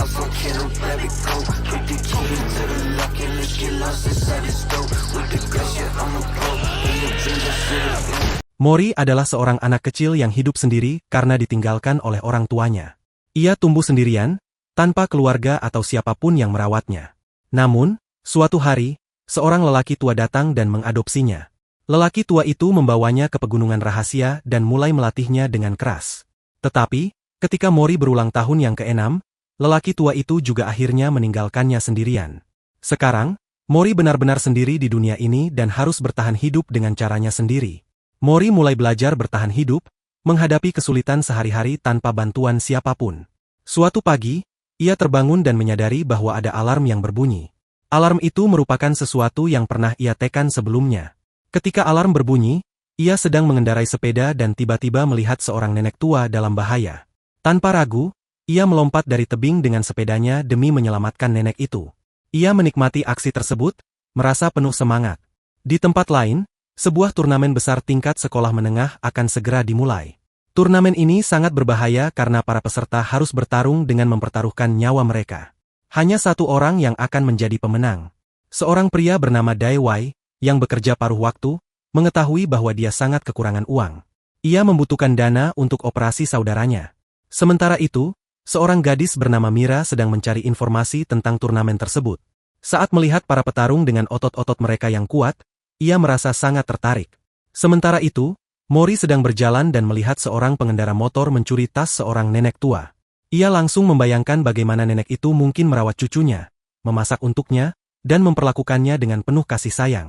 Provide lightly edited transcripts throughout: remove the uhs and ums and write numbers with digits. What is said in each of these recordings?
suffocate or let it go. Get the key to the lock and let's get lost inside this door. With the glass, yeah, I'm a pro. In the dreams, I see it. Mori adalah seorang anak kecil yang hidup sendiri karena ditinggalkan oleh orang tuanya. Ia tumbuh sendirian, tanpa keluarga atau siapapun yang merawatnya. Namun, suatu hari, seorang lelaki tua datang dan mengadopsinya. Lelaki tua itu membawanya ke pegunungan rahasia dan mulai melatihnya dengan keras. Tetapi, ketika Mori berulang tahun yang ke-6, lelaki tua itu juga akhirnya meninggalkannya sendirian. Sekarang, Mori benar-benar sendiri di dunia ini dan harus bertahan hidup dengan caranya sendiri. Mori mulai belajar bertahan hidup, menghadapi kesulitan sehari-hari tanpa bantuan siapapun. Suatu pagi, ia terbangun dan menyadari bahwa ada alarm yang berbunyi. Alarm itu merupakan sesuatu yang pernah ia tekan sebelumnya. Ketika alarm berbunyi, ia sedang mengendarai sepeda dan tiba-tiba melihat seorang nenek tua dalam bahaya. Tanpa ragu, ia melompat dari tebing dengan sepedanya demi menyelamatkan nenek itu. Ia menikmati aksi tersebut, merasa penuh semangat. Di tempat lain, sebuah turnamen besar tingkat sekolah menengah akan segera dimulai. Turnamen ini sangat berbahaya karena para peserta harus bertarung dengan mempertaruhkan nyawa mereka. Hanya satu orang yang akan menjadi pemenang. Seorang pria bernama Dai Wei, yang bekerja paruh waktu, mengetahui bahwa dia sangat kekurangan uang. Ia membutuhkan dana untuk operasi saudaranya. Sementara itu, seorang gadis bernama Mira sedang mencari informasi tentang turnamen tersebut. Saat melihat para petarung dengan otot-otot mereka yang kuat, ia merasa sangat tertarik. Sementara itu, Mori sedang berjalan dan melihat seorang pengendara motor mencuri tas seorang nenek tua. Ia langsung membayangkan bagaimana nenek itu mungkin merawat cucunya, memasak untuknya, dan memperlakukannya dengan penuh kasih sayang.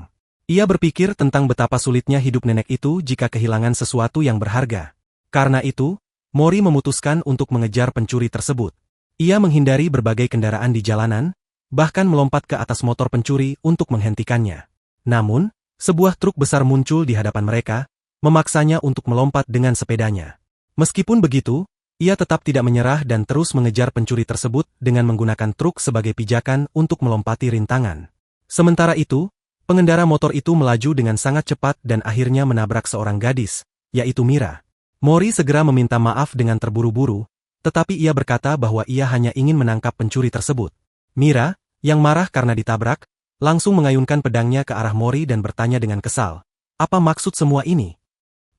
Ia berpikir tentang betapa sulitnya hidup nenek itu jika kehilangan sesuatu yang berharga. Karena itu, Mori memutuskan untuk mengejar pencuri tersebut. Ia menghindari berbagai kendaraan di jalanan, bahkan melompat ke atas motor pencuri untuk menghentikannya. Namun, sebuah truk besar muncul di hadapan mereka, memaksanya untuk melompat dengan sepedanya. Meskipun begitu, ia tetap tidak menyerah dan terus mengejar pencuri tersebut dengan menggunakan truk sebagai pijakan untuk melompati rintangan. Sementara itu, pengendara motor itu melaju dengan sangat cepat dan akhirnya menabrak seorang gadis, yaitu Mira. Mori segera meminta maaf dengan terburu-buru, tetapi ia berkata bahwa ia hanya ingin menangkap pencuri tersebut. Mira, yang marah karena ditabrak, langsung mengayunkan pedangnya ke arah Mori dan bertanya dengan kesal, "Apa maksud semua ini?"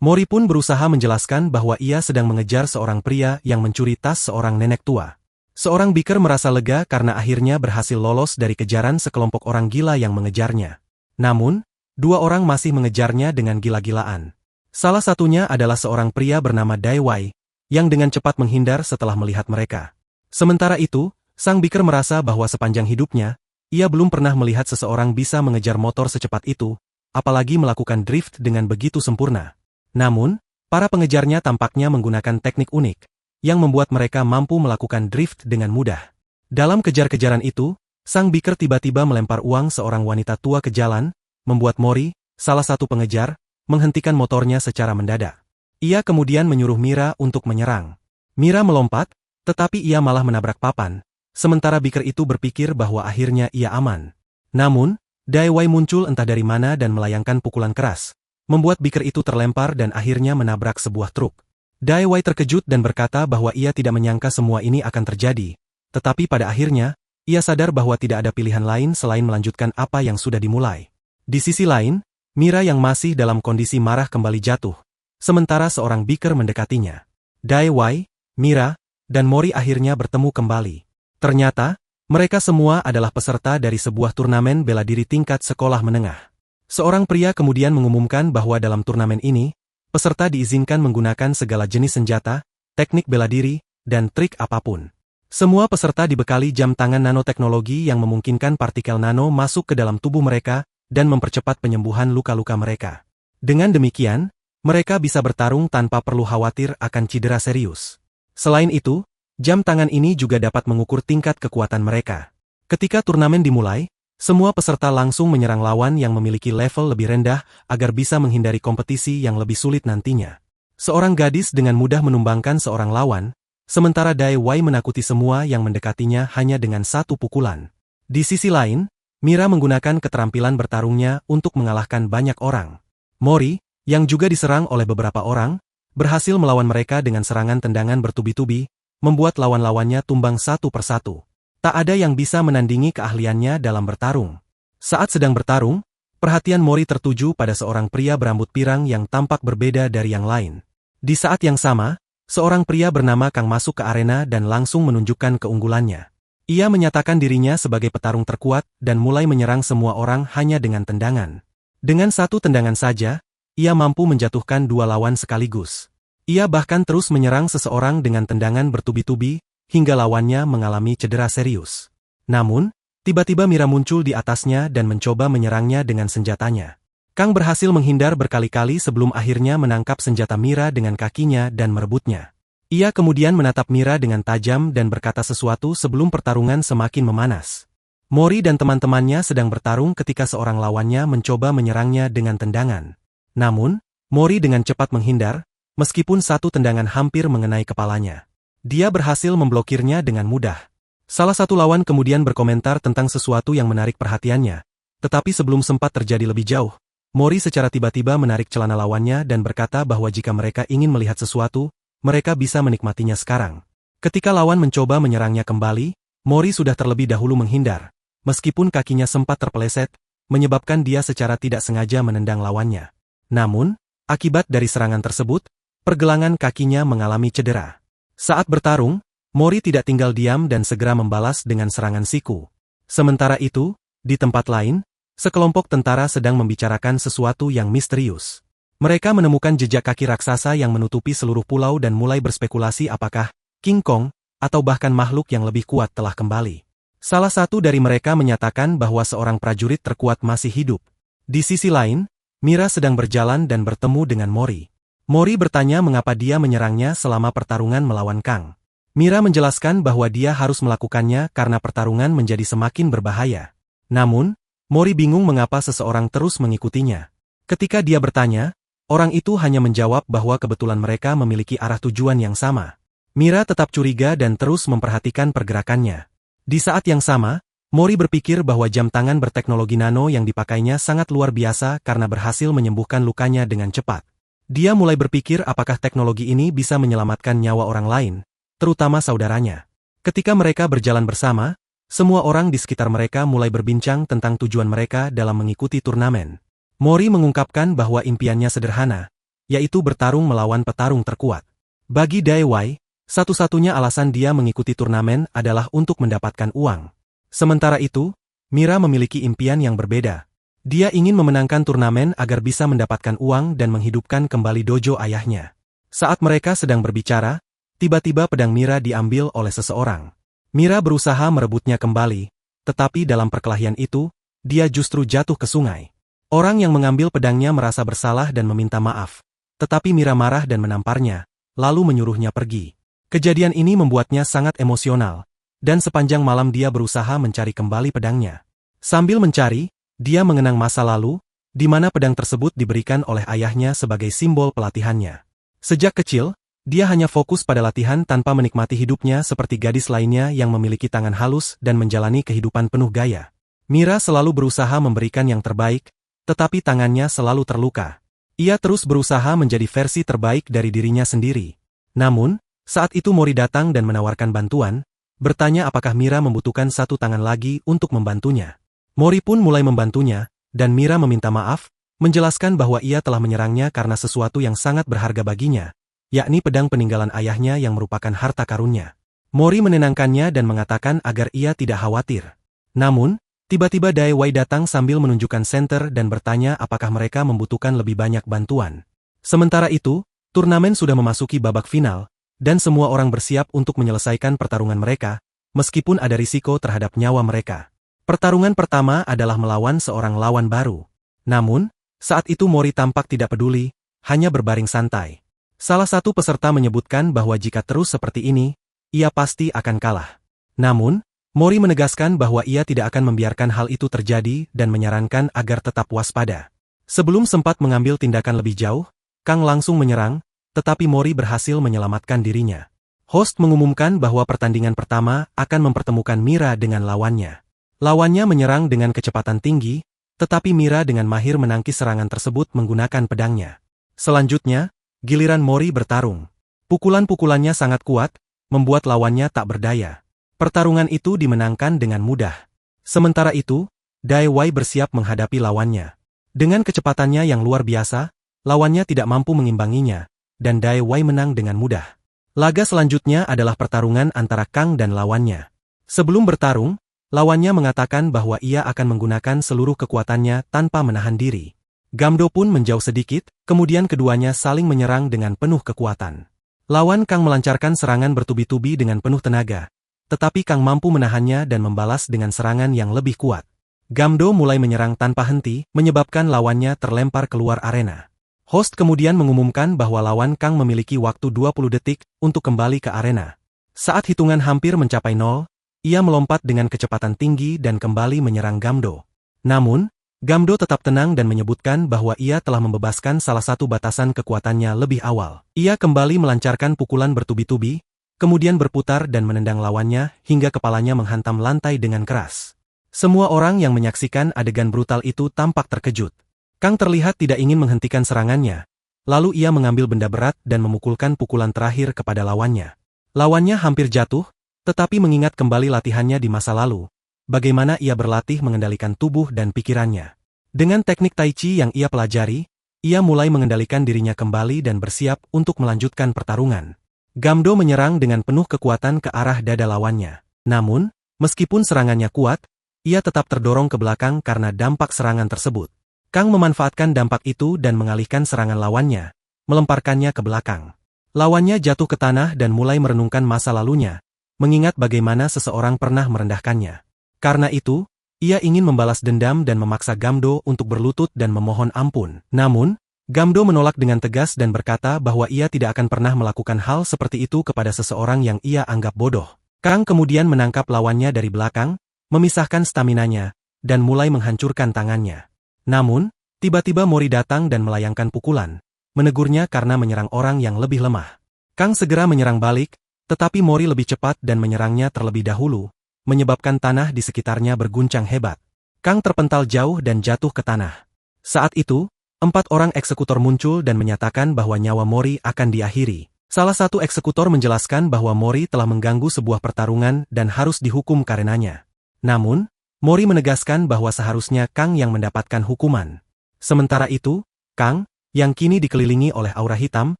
Mori pun berusaha menjelaskan bahwa ia sedang mengejar seorang pria yang mencuri tas seorang nenek tua. Seorang biker merasa lega karena akhirnya berhasil lolos dari kejaran sekelompok orang gila yang mengejarnya. Namun, dua orang masih mengejarnya dengan gila-gilaan. Salah satunya adalah seorang pria bernama Dai Wei, yang dengan cepat menghindar setelah melihat mereka. Sementara itu, sang biker merasa bahwa sepanjang hidupnya, ia belum pernah melihat seseorang bisa mengejar motor secepat itu, apalagi melakukan drift dengan begitu sempurna. Namun, para pengejarnya tampaknya menggunakan teknik unik, yang membuat mereka mampu melakukan drift dengan mudah. Dalam kejar-kejaran itu, sang biker tiba-tiba melempar uang seorang wanita tua ke jalan, membuat Mori, salah satu pengejar, menghentikan motornya secara mendadak. Ia kemudian menyuruh Mira untuk menyerang. Mira melompat, tetapi ia malah menabrak papan. Sementara biker itu berpikir bahwa akhirnya ia aman. Namun, Dai Wei muncul entah dari mana dan melayangkan pukulan keras, membuat biker itu terlempar dan akhirnya menabrak sebuah truk. Dai Wei terkejut dan berkata bahwa ia tidak menyangka semua ini akan terjadi, tetapi pada akhirnya, ia sadar bahwa tidak ada pilihan lain selain melanjutkan apa yang sudah dimulai. Di sisi lain, Mira yang masih dalam kondisi marah kembali jatuh, sementara seorang biker mendekatinya. Dai Wei, Mira, dan Mori akhirnya bertemu kembali. Ternyata, mereka semua adalah peserta dari sebuah turnamen bela diri tingkat sekolah menengah. Seorang pria kemudian mengumumkan bahwa dalam turnamen ini, peserta diizinkan menggunakan segala jenis senjata, teknik bela diri, dan trik apapun. Semua peserta dibekali jam tangan nanoteknologi yang memungkinkan partikel nano masuk ke dalam tubuh mereka dan mempercepat penyembuhan luka-luka mereka. Dengan demikian, mereka bisa bertarung tanpa perlu khawatir akan cedera serius. Selain itu, jam tangan ini juga dapat mengukur tingkat kekuatan mereka. Ketika turnamen dimulai, semua peserta langsung menyerang lawan yang memiliki level lebih rendah agar bisa menghindari kompetisi yang lebih sulit nantinya. Seorang gadis dengan mudah menumbangkan seorang lawan, sementara Dai Wei menakuti semua yang mendekatinya hanya dengan satu pukulan. Di sisi lain, Mira menggunakan keterampilan bertarungnya untuk mengalahkan banyak orang. Mori, yang juga diserang oleh beberapa orang, berhasil melawan mereka dengan serangan tendangan bertubi-tubi, membuat lawan-lawannya tumbang satu persatu. Tak ada yang bisa menandingi keahliannya dalam bertarung. Saat sedang bertarung, perhatian Mori tertuju pada seorang pria berambut pirang yang tampak berbeda dari yang lain. Di saat yang sama, seorang pria bernama Kang masuk ke arena dan langsung menunjukkan keunggulannya. Ia menyatakan dirinya sebagai petarung terkuat dan mulai menyerang semua orang hanya dengan tendangan. Dengan satu tendangan saja, ia mampu menjatuhkan dua lawan sekaligus. Ia bahkan terus menyerang seseorang dengan tendangan bertubi-tubi, hingga lawannya mengalami cedera serius. Namun, tiba-tiba Mira muncul di atasnya dan mencoba menyerangnya dengan senjatanya. Kang berhasil menghindar berkali-kali sebelum akhirnya menangkap senjata Mira dengan kakinya dan merebutnya. Ia kemudian menatap Mira dengan tajam dan berkata sesuatu sebelum pertarungan semakin memanas. Mori dan teman-temannya sedang bertarung ketika seorang lawannya mencoba menyerangnya dengan tendangan. Namun, Mori dengan cepat menghindar, meskipun satu tendangan hampir mengenai kepalanya. Dia berhasil memblokirnya dengan mudah. Salah satu lawan kemudian berkomentar tentang sesuatu yang menarik perhatiannya. Tetapi sebelum sempat terjadi lebih jauh, Mori secara tiba-tiba menarik celana lawannya dan berkata bahwa jika mereka ingin melihat sesuatu, mereka bisa menikmatinya sekarang. Ketika lawan mencoba menyerangnya kembali, Mori sudah terlebih dahulu menghindar. Meskipun kakinya sempat terpeleset, menyebabkan dia secara tidak sengaja menendang lawannya. Namun, akibat dari serangan tersebut, pergelangan kakinya mengalami cedera. Saat bertarung, Mori tidak tinggal diam dan segera membalas dengan serangan siku. Sementara itu, di tempat lain, sekelompok tentara sedang membicarakan sesuatu yang misterius. Mereka menemukan jejak kaki raksasa yang menutupi seluruh pulau dan mulai berspekulasi apakah King Kong atau bahkan makhluk yang lebih kuat telah kembali. Salah satu dari mereka menyatakan bahwa seorang prajurit terkuat masih hidup. Di sisi lain, Mira sedang berjalan dan bertemu dengan Mori. Mori bertanya mengapa dia menyerangnya selama pertarungan melawan Kang. Mira menjelaskan bahwa dia harus melakukannya karena pertarungan menjadi semakin berbahaya. Namun, Mori bingung mengapa seseorang terus mengikutinya. Ketika dia bertanya, orang itu hanya menjawab bahwa kebetulan mereka memiliki arah tujuan yang sama. Mira tetap curiga dan terus memperhatikan pergerakannya. Di saat yang sama, Mori berpikir bahwa jam tangan berteknologi nano yang dipakainya sangat luar biasa karena berhasil menyembuhkan lukanya dengan cepat. Dia mulai berpikir apakah teknologi ini bisa menyelamatkan nyawa orang lain, terutama saudaranya. Ketika mereka berjalan bersama, semua orang di sekitar mereka mulai berbincang tentang tujuan mereka dalam mengikuti turnamen. Mori mengungkapkan bahwa impiannya sederhana, yaitu bertarung melawan petarung terkuat. Bagi Daewai, satu-satunya alasan dia mengikuti turnamen adalah untuk mendapatkan uang. Sementara itu, Mira memiliki impian yang berbeda. Dia ingin memenangkan turnamen agar bisa mendapatkan uang dan menghidupkan kembali dojo ayahnya. Saat mereka sedang berbicara, tiba-tiba pedang Mira diambil oleh seseorang. Mira berusaha merebutnya kembali, tetapi dalam perkelahian itu, dia justru jatuh ke sungai. Orang yang mengambil pedangnya merasa bersalah dan meminta maaf, tetapi Mira marah dan menamparnya, lalu menyuruhnya pergi. Kejadian ini membuatnya sangat emosional, dan sepanjang malam dia berusaha mencari kembali pedangnya. Sambil mencari, dia mengenang masa lalu, di mana pedang tersebut diberikan oleh ayahnya sebagai simbol pelatihannya. Sejak kecil, dia hanya fokus pada latihan tanpa menikmati hidupnya seperti gadis lainnya yang memiliki tangan halus dan menjalani kehidupan penuh gaya. Mira selalu berusaha memberikan yang terbaik, tetapi tangannya selalu terluka. Ia terus berusaha menjadi versi terbaik dari dirinya sendiri. Namun, saat itu Mori datang dan menawarkan bantuan, bertanya apakah Mira membutuhkan satu tangan lagi untuk membantunya. Mori pun mulai membantunya, dan Mira meminta maaf, menjelaskan bahwa ia telah menyerangnya karena sesuatu yang sangat berharga baginya, yakni pedang peninggalan ayahnya yang merupakan harta karunnya. Mori menenangkannya dan mengatakan agar ia tidak khawatir. Namun, tiba-tiba Daewai datang sambil menunjukkan senter dan bertanya apakah mereka membutuhkan lebih banyak bantuan. Sementara itu, turnamen sudah memasuki babak final, dan semua orang bersiap untuk menyelesaikan pertarungan mereka, meskipun ada risiko terhadap nyawa mereka. Pertarungan pertama adalah melawan seorang lawan baru. Namun, saat itu Mori tampak tidak peduli, hanya berbaring santai. Salah satu peserta menyebutkan bahwa jika terus seperti ini, ia pasti akan kalah. Namun, Mori menegaskan bahwa ia tidak akan membiarkan hal itu terjadi dan menyarankan agar tetap waspada. Sebelum sempat mengambil tindakan lebih jauh, Kang langsung menyerang, tetapi Mori berhasil menyelamatkan dirinya. Host mengumumkan bahwa pertandingan pertama akan mempertemukan Mira dengan lawannya. Lawannya menyerang dengan kecepatan tinggi, tetapi Mira dengan mahir menangkis serangan tersebut menggunakan pedangnya. Selanjutnya, giliran Mori bertarung. Pukulan-pukulannya sangat kuat, membuat lawannya tak berdaya. Pertarungan itu dimenangkan dengan mudah. Sementara itu, Dai Wei bersiap menghadapi lawannya. Dengan kecepatannya yang luar biasa, lawannya tidak mampu mengimbanginya, dan Dai Wei menang dengan mudah. Laga selanjutnya adalah pertarungan antara Kang dan lawannya. Sebelum bertarung, lawannya mengatakan bahwa ia akan menggunakan seluruh kekuatannya tanpa menahan diri. Gamdo pun menjauh sedikit, kemudian keduanya saling menyerang dengan penuh kekuatan. Lawan Kang melancarkan serangan bertubi-tubi dengan penuh tenaga, tetapi Kang mampu menahannya dan membalas dengan serangan yang lebih kuat. Gamdo mulai menyerang tanpa henti, menyebabkan lawannya terlempar keluar arena. Host kemudian mengumumkan bahwa lawan Kang memiliki waktu 20 detik untuk kembali ke arena. Saat hitungan hampir mencapai 0, ia melompat dengan kecepatan tinggi dan kembali menyerang Gamdo. Namun, Gamdo tetap tenang dan menyebutkan bahwa ia telah membebaskan salah satu batasan kekuatannya lebih awal. Ia kembali melancarkan pukulan bertubi-tubi, kemudian berputar dan menendang lawannya hingga kepalanya menghantam lantai dengan keras. Semua orang yang menyaksikan adegan brutal itu tampak terkejut. Kang terlihat tidak ingin menghentikan serangannya, lalu ia mengambil benda berat dan memukulkan pukulan terakhir kepada lawannya. Lawannya hampir jatuh, tetapi mengingat kembali latihannya di masa lalu, bagaimana ia berlatih mengendalikan tubuh dan pikirannya. Dengan teknik Tai Chi yang ia pelajari, ia mulai mengendalikan dirinya kembali dan bersiap untuk melanjutkan pertarungan. Gamdo menyerang dengan penuh kekuatan ke arah dada lawannya. Namun, meskipun serangannya kuat, ia tetap terdorong ke belakang karena dampak serangan tersebut. Kang memanfaatkan dampak itu dan mengalihkan serangan lawannya, melemparkannya ke belakang. Lawannya jatuh ke tanah dan mulai merenungkan masa lalunya, mengingat bagaimana seseorang pernah merendahkannya. Karena itu, ia ingin membalas dendam dan memaksa Gamdo untuk berlutut dan memohon ampun. Namun, Gamdo menolak dengan tegas dan berkata bahwa ia tidak akan pernah melakukan hal seperti itu kepada seseorang yang ia anggap bodoh. Kang kemudian menangkap lawannya dari belakang, memisahkan staminanya, dan mulai menghancurkan tangannya. Namun, tiba-tiba Mori datang dan melayangkan pukulan, menegurnya karena menyerang orang yang lebih lemah. Kang segera menyerang balik, tetapi Mori lebih cepat dan menyerangnya terlebih dahulu, menyebabkan tanah di sekitarnya berguncang hebat. Kang terpental jauh dan jatuh ke tanah. Saat itu, 4 orang eksekutor muncul dan menyatakan bahwa nyawa Mori akan diakhiri. Salah satu eksekutor menjelaskan bahwa Mori telah mengganggu sebuah pertarungan dan harus dihukum karenanya. Namun, Mori menegaskan bahwa seharusnya Kang yang mendapatkan hukuman. Sementara itu, Kang, yang kini dikelilingi oleh aura hitam,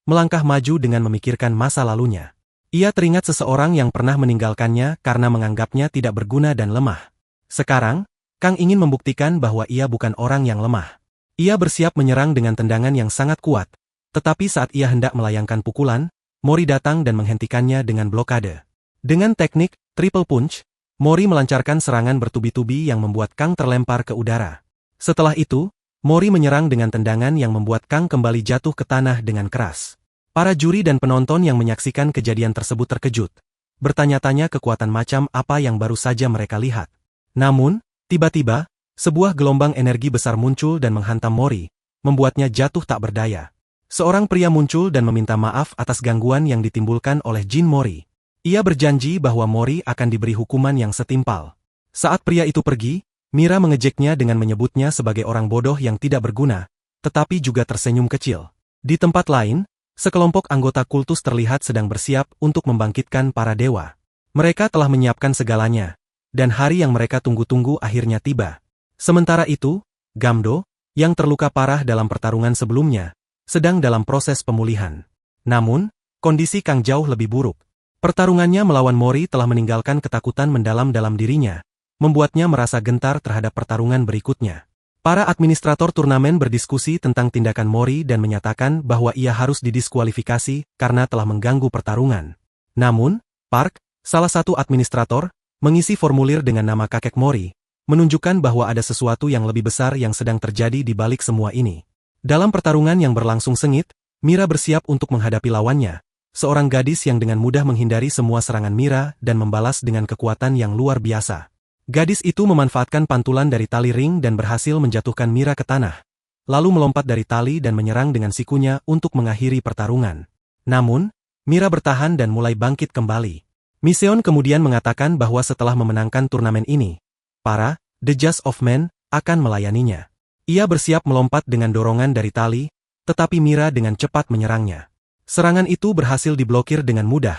melangkah maju dengan memikirkan masa lalunya. Ia teringat seseorang yang pernah meninggalkannya karena menganggapnya tidak berguna dan lemah. Sekarang, Kang ingin membuktikan bahwa ia bukan orang yang lemah. Ia bersiap menyerang dengan tendangan yang sangat kuat, tetapi saat ia hendak melayangkan pukulan, Mori datang dan menghentikannya dengan blokade. Dengan teknik triple punch, Mori melancarkan serangan bertubi-tubi yang membuat Kang terlempar ke udara. Setelah itu, Mori menyerang dengan tendangan yang membuat Kang kembali jatuh ke tanah dengan keras. Para juri dan penonton yang menyaksikan kejadian tersebut terkejut, bertanya-tanya kekuatan macam apa yang baru saja mereka lihat. Namun, tiba-tiba, sebuah gelombang energi besar muncul dan menghantam Mori, membuatnya jatuh tak berdaya. Seorang pria muncul dan meminta maaf atas gangguan yang ditimbulkan oleh Jin Mori. Ia berjanji bahwa Mori akan diberi hukuman yang setimpal. Saat pria itu pergi, Mira mengejeknya dengan menyebutnya sebagai orang bodoh yang tidak berguna, tetapi juga tersenyum kecil. Di tempat lain, sekelompok anggota kultus terlihat sedang bersiap untuk membangkitkan para dewa. Mereka telah menyiapkan segalanya, dan hari yang mereka tunggu-tunggu akhirnya tiba. Sementara itu, Gamdo, yang terluka parah dalam pertarungan sebelumnya, sedang dalam proses pemulihan. Namun, kondisi Kang jauh lebih buruk. Pertarungannya melawan Mori telah meninggalkan ketakutan mendalam dalam dirinya, membuatnya merasa gentar terhadap pertarungan berikutnya. Para administrator turnamen berdiskusi tentang tindakan Mori dan menyatakan bahwa ia harus didiskualifikasi karena telah mengganggu pertarungan. Namun, Park, salah satu administrator, mengisi formulir dengan nama kakek Mori, menunjukkan bahwa ada sesuatu yang lebih besar yang sedang terjadi di balik semua ini. Dalam pertarungan yang berlangsung sengit, Mira bersiap untuk menghadapi lawannya, seorang gadis yang dengan mudah menghindari semua serangan Mira dan membalas dengan kekuatan yang luar biasa. Gadis itu memanfaatkan pantulan dari tali ring dan berhasil menjatuhkan Mira ke tanah, lalu melompat dari tali dan menyerang dengan sikunya untuk mengakhiri pertarungan. Namun, Mira bertahan dan mulai bangkit kembali. Miseon kemudian mengatakan bahwa setelah memenangkan turnamen ini, para The Judge of Men akan melayaninya. Ia bersiap melompat dengan dorongan dari tali, tetapi Mira dengan cepat menyerangnya. Serangan itu berhasil diblokir dengan mudah,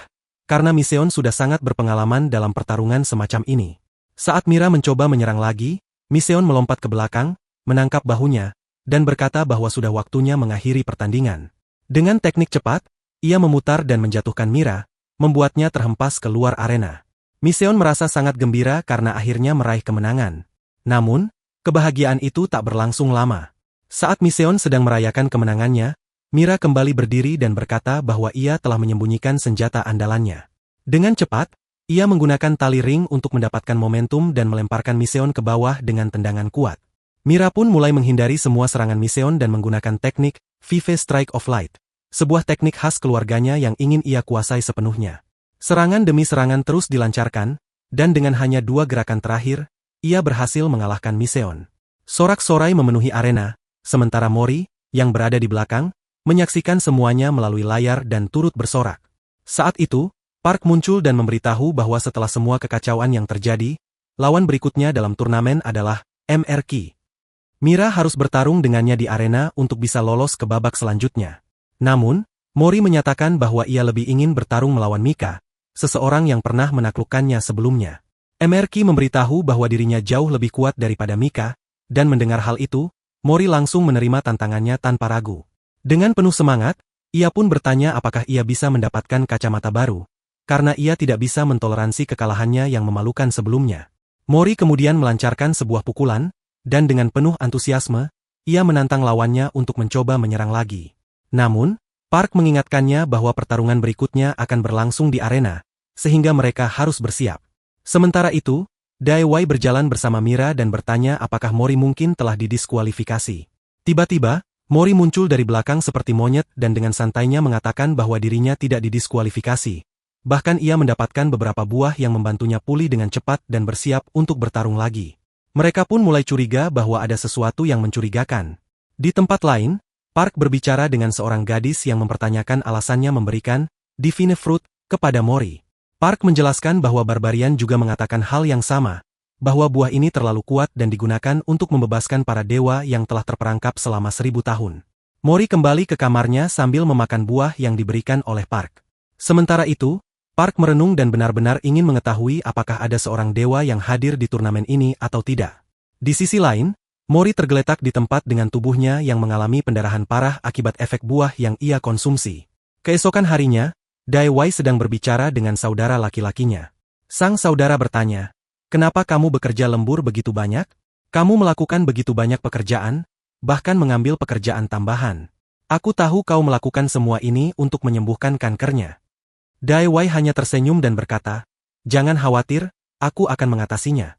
karena Miseon sudah sangat berpengalaman dalam pertarungan semacam ini. Saat Mira mencoba menyerang lagi, Miseon melompat ke belakang, menangkap bahunya, dan berkata bahwa sudah waktunya mengakhiri pertandingan. Dengan teknik cepat, ia memutar dan menjatuhkan Mira, membuatnya terhempas keluar arena. Miseon merasa sangat gembira karena akhirnya meraih kemenangan. Namun, kebahagiaan itu tak berlangsung lama. Saat Miseon sedang merayakan kemenangannya, Mira kembali berdiri dan berkata bahwa ia telah menyembunyikan senjata andalannya. Dengan cepat, ia menggunakan tali ring untuk mendapatkan momentum dan melemparkan Miseon ke bawah dengan tendangan kuat. Mira pun mulai menghindari semua serangan Miseon dan menggunakan teknik Vive Strike of Light, sebuah teknik khas keluarganya yang ingin ia kuasai sepenuhnya. Serangan demi serangan terus dilancarkan, dan dengan hanya 2 gerakan terakhir, ia berhasil mengalahkan Miseon. Sorak-sorai memenuhi arena, sementara Mori, yang berada di belakang, menyaksikan semuanya melalui layar dan turut bersorak. Saat itu, Park muncul dan memberitahu bahwa setelah semua kekacauan yang terjadi, lawan berikutnya dalam turnamen adalah MRQ. Mira harus bertarung dengannya di arena untuk bisa lolos ke babak selanjutnya. Namun, Mori menyatakan bahwa ia lebih ingin bertarung melawan Mika, seseorang yang pernah menaklukkannya sebelumnya. MRQ memberitahu bahwa dirinya jauh lebih kuat daripada Mika, dan mendengar hal itu, Mori langsung menerima tantangannya tanpa ragu. Dengan penuh semangat, ia pun bertanya apakah ia bisa mendapatkan kacamata baru, karena ia tidak bisa mentoleransi kekalahannya yang memalukan sebelumnya. Mori kemudian melancarkan sebuah pukulan, dan dengan penuh antusiasme, ia menantang lawannya untuk mencoba menyerang lagi. Namun, Park mengingatkannya bahwa pertarungan berikutnya akan berlangsung di arena, sehingga mereka harus bersiap. Sementara itu, Daewoo berjalan bersama Mira dan bertanya apakah Mori mungkin telah didiskualifikasi. Tiba-tiba, Mori muncul dari belakang seperti monyet dan dengan santainya mengatakan bahwa dirinya tidak didiskualifikasi. Bahkan ia mendapatkan beberapa buah yang membantunya pulih dengan cepat dan bersiap untuk bertarung lagi. Mereka pun mulai curiga bahwa ada sesuatu yang mencurigakan. Di tempat lain, Park berbicara dengan seorang gadis yang mempertanyakan alasannya memberikan Divine Fruit kepada Mori. Park menjelaskan bahwa Barbarian juga mengatakan hal yang sama, bahwa buah ini terlalu kuat dan digunakan untuk membebaskan para dewa yang telah terperangkap selama 1000 tahun. Mori kembali ke kamarnya sambil memakan buah yang diberikan oleh Park. Sementara itu, Park merenung dan benar-benar ingin mengetahui apakah ada seorang dewa yang hadir di turnamen ini atau tidak. Di sisi lain, Mori tergeletak di tempat dengan tubuhnya yang mengalami pendarahan parah akibat efek buah yang ia konsumsi. Keesokan harinya, Daewoo sedang berbicara dengan saudara laki-lakinya. Sang saudara bertanya, "Kenapa kamu bekerja lembur begitu banyak? Kamu melakukan begitu banyak pekerjaan, bahkan mengambil pekerjaan tambahan. Aku tahu kau melakukan semua ini untuk menyembuhkan kankernya." Daewoo hanya tersenyum dan berkata, "Jangan khawatir, aku akan mengatasinya."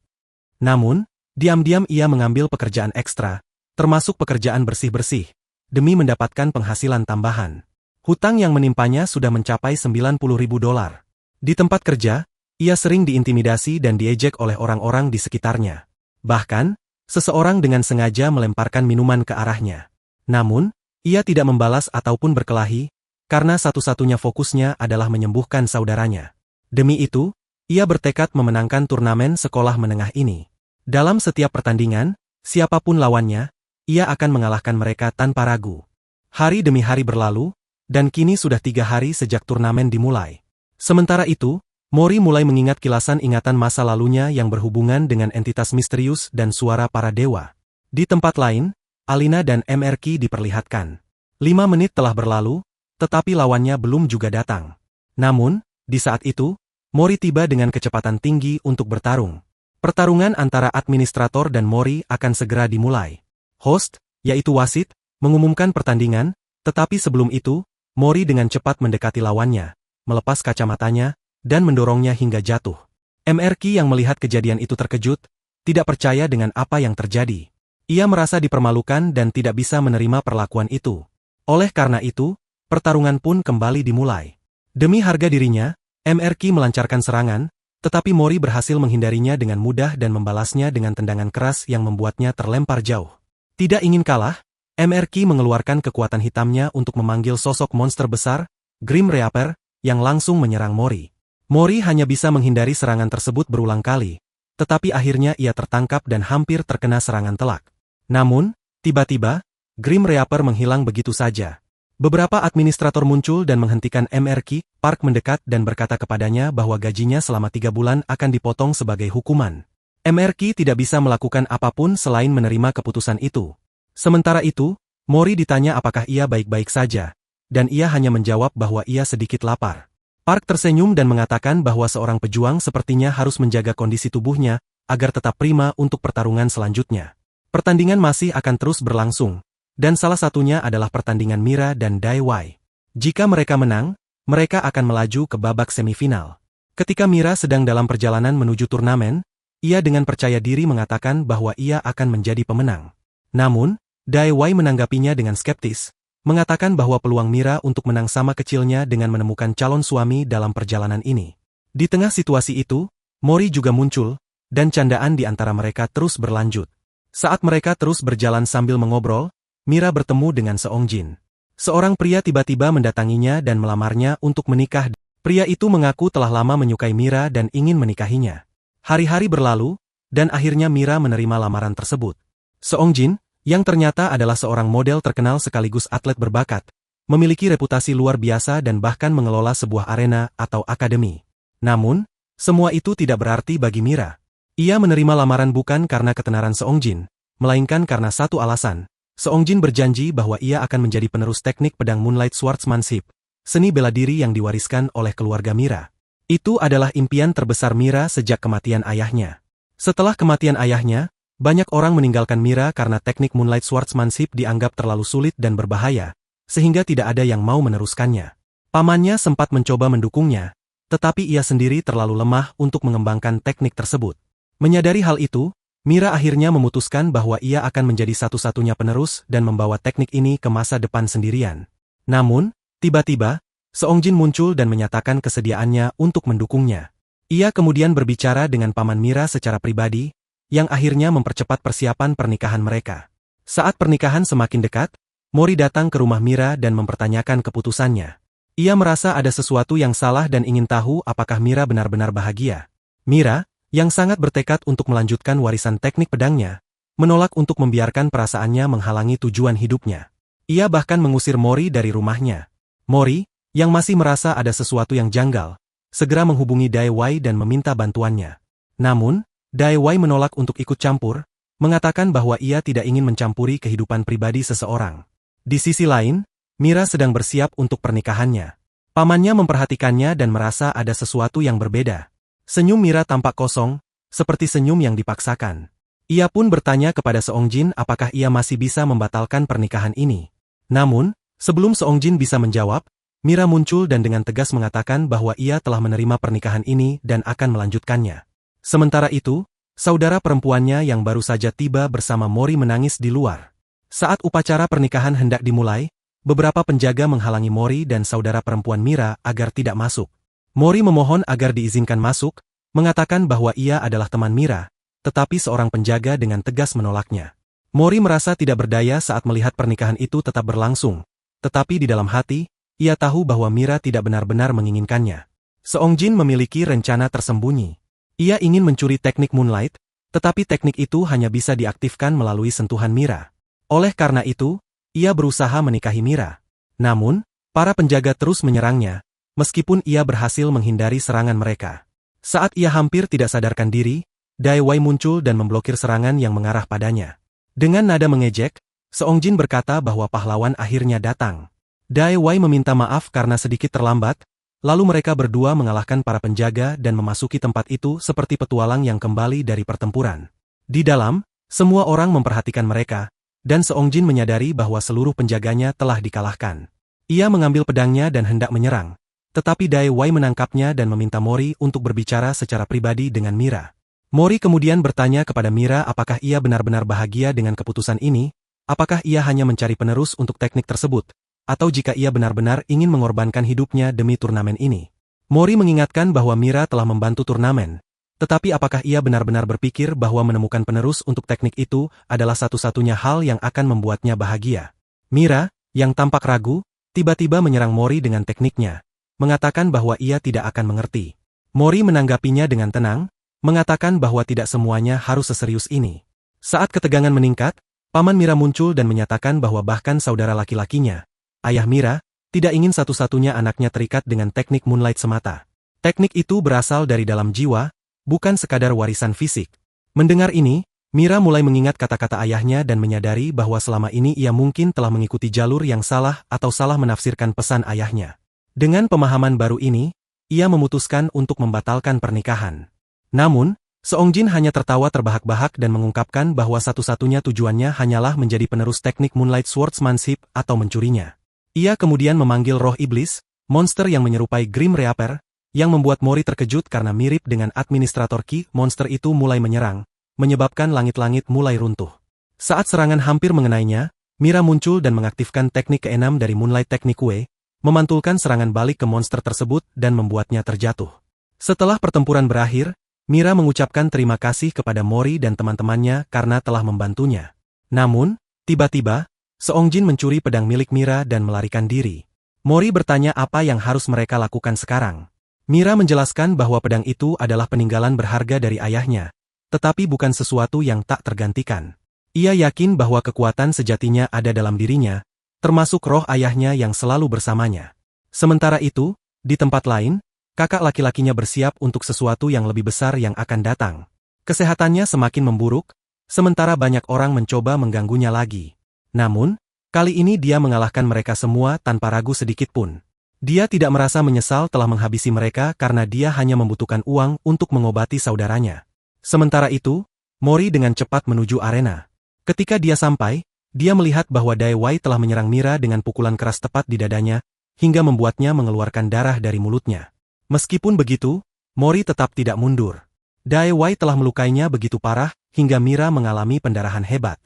Namun, diam-diam ia mengambil pekerjaan ekstra, termasuk pekerjaan bersih-bersih, demi mendapatkan penghasilan tambahan. Hutang yang menimpanya sudah mencapai $90.000. Di tempat kerja, ia sering diintimidasi dan diejek oleh orang-orang di sekitarnya. Bahkan, seseorang dengan sengaja melemparkan minuman ke arahnya. Namun, ia tidak membalas ataupun berkelahi, karena satu-satunya fokusnya adalah menyembuhkan saudaranya. Demi itu, ia bertekad memenangkan turnamen sekolah menengah ini. Dalam setiap pertandingan, siapapun lawannya, ia akan mengalahkan mereka tanpa ragu. Hari demi hari berlalu, dan kini sudah 3 hari sejak turnamen dimulai. Sementara itu, Mori mulai mengingat kilasan ingatan masa lalunya yang berhubungan dengan entitas misterius dan suara para dewa. Di tempat lain, Alina dan MRQ diperlihatkan. 5 menit telah berlalu, tetapi lawannya belum juga datang. Namun, di saat itu, Mori tiba dengan kecepatan tinggi untuk bertarung. Pertarungan antara administrator dan Mori akan segera dimulai. Host, yaitu wasit, mengumumkan pertandingan, tetapi sebelum itu, Mori dengan cepat mendekati lawannya, melepas kacamatanya, dan mendorongnya hingga jatuh. MRQ yang melihat kejadian itu terkejut, tidak percaya dengan apa yang terjadi. Ia merasa dipermalukan dan tidak bisa menerima perlakuan itu. Oleh karena itu, pertarungan pun kembali dimulai. Demi harga dirinya, MRQ melancarkan serangan, tetapi Mori berhasil menghindarinya dengan mudah dan membalasnya dengan tendangan keras yang membuatnya terlempar jauh. Tidak ingin kalah, MRQ mengeluarkan kekuatan hitamnya untuk memanggil sosok monster besar, Grim Reaper, yang langsung menyerang Mori. Mori hanya bisa menghindari serangan tersebut berulang kali, tetapi akhirnya ia tertangkap dan hampir terkena serangan telak. Namun, tiba-tiba, Grim Reaper menghilang begitu saja. Beberapa administrator muncul dan menghentikan MRQ. Park mendekat dan berkata kepadanya bahwa gajinya selama 3 bulan akan dipotong sebagai hukuman. MRQ tidak bisa melakukan apapun selain menerima keputusan itu. Sementara itu, Mori ditanya apakah ia baik-baik saja, dan ia hanya menjawab bahwa ia sedikit lapar. Park tersenyum dan mengatakan bahwa seorang pejuang sepertinya harus menjaga kondisi tubuhnya agar tetap prima untuk pertarungan selanjutnya. Pertandingan masih akan terus berlangsung, dan salah satunya adalah pertandingan Mira dan Dai Wei. Jika mereka menang, mereka akan melaju ke babak semifinal. Ketika Mira sedang dalam perjalanan menuju turnamen, ia dengan percaya diri mengatakan bahwa ia akan menjadi pemenang. Namun, Dai Wei menanggapinya dengan skeptis, mengatakan bahwa peluang Mira untuk menang sama kecilnya dengan menemukan calon suami dalam perjalanan ini. Di tengah situasi itu, Mori juga muncul, dan candaan di antara mereka terus berlanjut. Saat mereka terus berjalan sambil mengobrol, Mira bertemu dengan Seong Jin. Seorang pria tiba-tiba mendatanginya dan melamarnya untuk menikah. Pria itu mengaku telah lama menyukai Mira dan ingin menikahinya. Hari-hari berlalu, dan akhirnya Mira menerima lamaran tersebut. Seong Jin, yang ternyata adalah seorang model terkenal sekaligus atlet berbakat, memiliki reputasi luar biasa dan bahkan mengelola sebuah arena atau akademi. Namun, semua itu tidak berarti bagi Mira. Ia menerima lamaran bukan karena ketenaran Seong Jin, melainkan karena satu alasan. Seong Jin berjanji bahwa ia akan menjadi penerus teknik pedang Moonlight Swordsmanship, seni bela diri yang diwariskan oleh keluarga Mira. Itu adalah impian terbesar Mira sejak kematian ayahnya. Setelah kematian ayahnya, banyak orang meninggalkan Mira karena teknik Moonlight Swordsmanship dianggap terlalu sulit dan berbahaya, sehingga tidak ada yang mau meneruskannya. Pamannya sempat mencoba mendukungnya, tetapi ia sendiri terlalu lemah untuk mengembangkan teknik tersebut. Menyadari hal itu, Mira akhirnya memutuskan bahwa ia akan menjadi satu-satunya penerus dan membawa teknik ini ke masa depan sendirian. Namun, tiba-tiba, Seong Jin muncul dan menyatakan kesediaannya untuk mendukungnya. Ia kemudian berbicara dengan paman Mira secara pribadi, yang akhirnya mempercepat persiapan pernikahan mereka. Saat pernikahan semakin dekat, Mori datang ke rumah Mira dan mempertanyakan keputusannya. Ia merasa ada sesuatu yang salah dan ingin tahu apakah Mira benar-benar bahagia. Mira, yang sangat bertekad untuk melanjutkan warisan teknik pedangnya, menolak untuk membiarkan perasaannya menghalangi tujuan hidupnya. Ia bahkan mengusir Mori dari rumahnya. Mori, yang masih merasa ada sesuatu yang janggal, segera menghubungi Dai Wei dan meminta bantuannya. Namun, Dai Wei menolak untuk ikut campur, mengatakan bahwa ia tidak ingin mencampuri kehidupan pribadi seseorang. Di sisi lain, Mira sedang bersiap untuk pernikahannya. Pamannya memperhatikannya dan merasa ada sesuatu yang berbeda. Senyum Mira tampak kosong, seperti senyum yang dipaksakan. Ia pun bertanya kepada Seong Jin apakah ia masih bisa membatalkan pernikahan ini. Namun, sebelum Seong Jin bisa menjawab, Mira muncul dan dengan tegas mengatakan bahwa ia telah menerima pernikahan ini dan akan melanjutkannya. Sementara itu, saudara perempuannya yang baru saja tiba bersama Mori menangis di luar. Saat upacara pernikahan hendak dimulai, beberapa penjaga menghalangi Mori dan saudara perempuan Mira agar tidak masuk. Mori memohon agar diizinkan masuk, mengatakan bahwa ia adalah teman Mira, tetapi seorang penjaga dengan tegas menolaknya. Mori merasa tidak berdaya saat melihat pernikahan itu tetap berlangsung, tetapi di dalam hati, ia tahu bahwa Mira tidak benar-benar menginginkannya. Seong Jin memiliki rencana tersembunyi. Ia ingin mencuri teknik Moonlight, tetapi teknik itu hanya bisa diaktifkan melalui sentuhan Mira. Oleh karena itu, ia berusaha menikahi Mira. Namun, para penjaga terus menyerangnya, meskipun ia berhasil menghindari serangan mereka. Saat ia hampir tidak sadarkan diri, Dai Wei muncul dan memblokir serangan yang mengarah padanya. Dengan nada mengejek, Seong Jin berkata bahwa pahlawan akhirnya datang. Dai Wei meminta maaf karena sedikit terlambat, lalu mereka berdua mengalahkan para penjaga dan memasuki tempat itu seperti petualang yang kembali dari pertempuran. Di dalam, semua orang memperhatikan mereka, dan Seong Jin menyadari bahwa seluruh penjaganya telah dikalahkan. Ia mengambil pedangnya dan hendak menyerang, tetapi Dai Wei menangkapnya dan meminta Mori untuk berbicara secara pribadi dengan Mira. Mori kemudian bertanya kepada Mira apakah ia benar-benar bahagia dengan keputusan ini, apakah ia hanya mencari penerus untuk teknik tersebut, atau jika ia benar-benar ingin mengorbankan hidupnya demi turnamen ini. Mori mengingatkan bahwa Mira telah membantu turnamen, tetapi apakah ia benar-benar berpikir bahwa menemukan penerus untuk teknik itu adalah satu-satunya hal yang akan membuatnya bahagia. Mira, yang tampak ragu, tiba-tiba menyerang Mori dengan tekniknya, mengatakan bahwa ia tidak akan mengerti. Mori menanggapinya dengan tenang, mengatakan bahwa tidak semuanya harus seserius ini. Saat ketegangan meningkat, paman Mira muncul dan menyatakan bahwa bahkan saudara laki-lakinya, ayah Mira, tidak ingin satu-satunya anaknya terikat dengan teknik Moonlight semata. Teknik itu berasal dari dalam jiwa, bukan sekadar warisan fisik. Mendengar ini, Mira mulai mengingat kata-kata ayahnya dan menyadari bahwa selama ini ia mungkin telah mengikuti jalur yang salah atau salah menafsirkan pesan ayahnya. Dengan pemahaman baru ini, ia memutuskan untuk membatalkan pernikahan. Namun, Seongjin hanya tertawa terbahak-bahak dan mengungkapkan bahwa satu-satunya tujuannya hanyalah menjadi penerus teknik Moonlight Swordsmanship atau mencurinya. Ia kemudian memanggil roh iblis, monster yang menyerupai Grim Reaper, yang membuat Mori terkejut karena mirip dengan administrator Ki. Monster itu mulai menyerang, menyebabkan langit-langit mulai runtuh. Saat serangan hampir mengenainya, Mira muncul dan mengaktifkan teknik keenam dari Moonlight Teknik Wei, memantulkan serangan balik ke monster tersebut dan membuatnya terjatuh. Setelah pertempuran berakhir, Mira mengucapkan terima kasih kepada Mori dan teman-temannya karena telah membantunya. Namun, tiba-tiba, Seongjin mencuri pedang milik Mira dan melarikan diri. Mori bertanya apa yang harus mereka lakukan sekarang. Mira menjelaskan bahwa pedang itu adalah peninggalan berharga dari ayahnya, tetapi bukan sesuatu yang tak tergantikan. Ia yakin bahwa kekuatan sejatinya ada dalam dirinya, termasuk roh ayahnya yang selalu bersamanya. Sementara itu, di tempat lain, kakak laki-lakinya bersiap untuk sesuatu yang lebih besar yang akan datang. Kesehatannya semakin memburuk, sementara banyak orang mencoba mengganggunya lagi. Namun, kali ini dia mengalahkan mereka semua tanpa ragu sedikit pun. Dia tidak merasa menyesal telah menghabisi mereka karena dia hanya membutuhkan uang untuk mengobati saudaranya. Sementara itu, Mori dengan cepat menuju arena. Ketika dia sampai, dia melihat bahwa Dai Wei telah menyerang Mira dengan pukulan keras tepat di dadanya, hingga membuatnya mengeluarkan darah dari mulutnya. Meskipun begitu, Mori tetap tidak mundur. Dai Wei telah melukainya begitu parah, hingga Mira mengalami pendarahan hebat.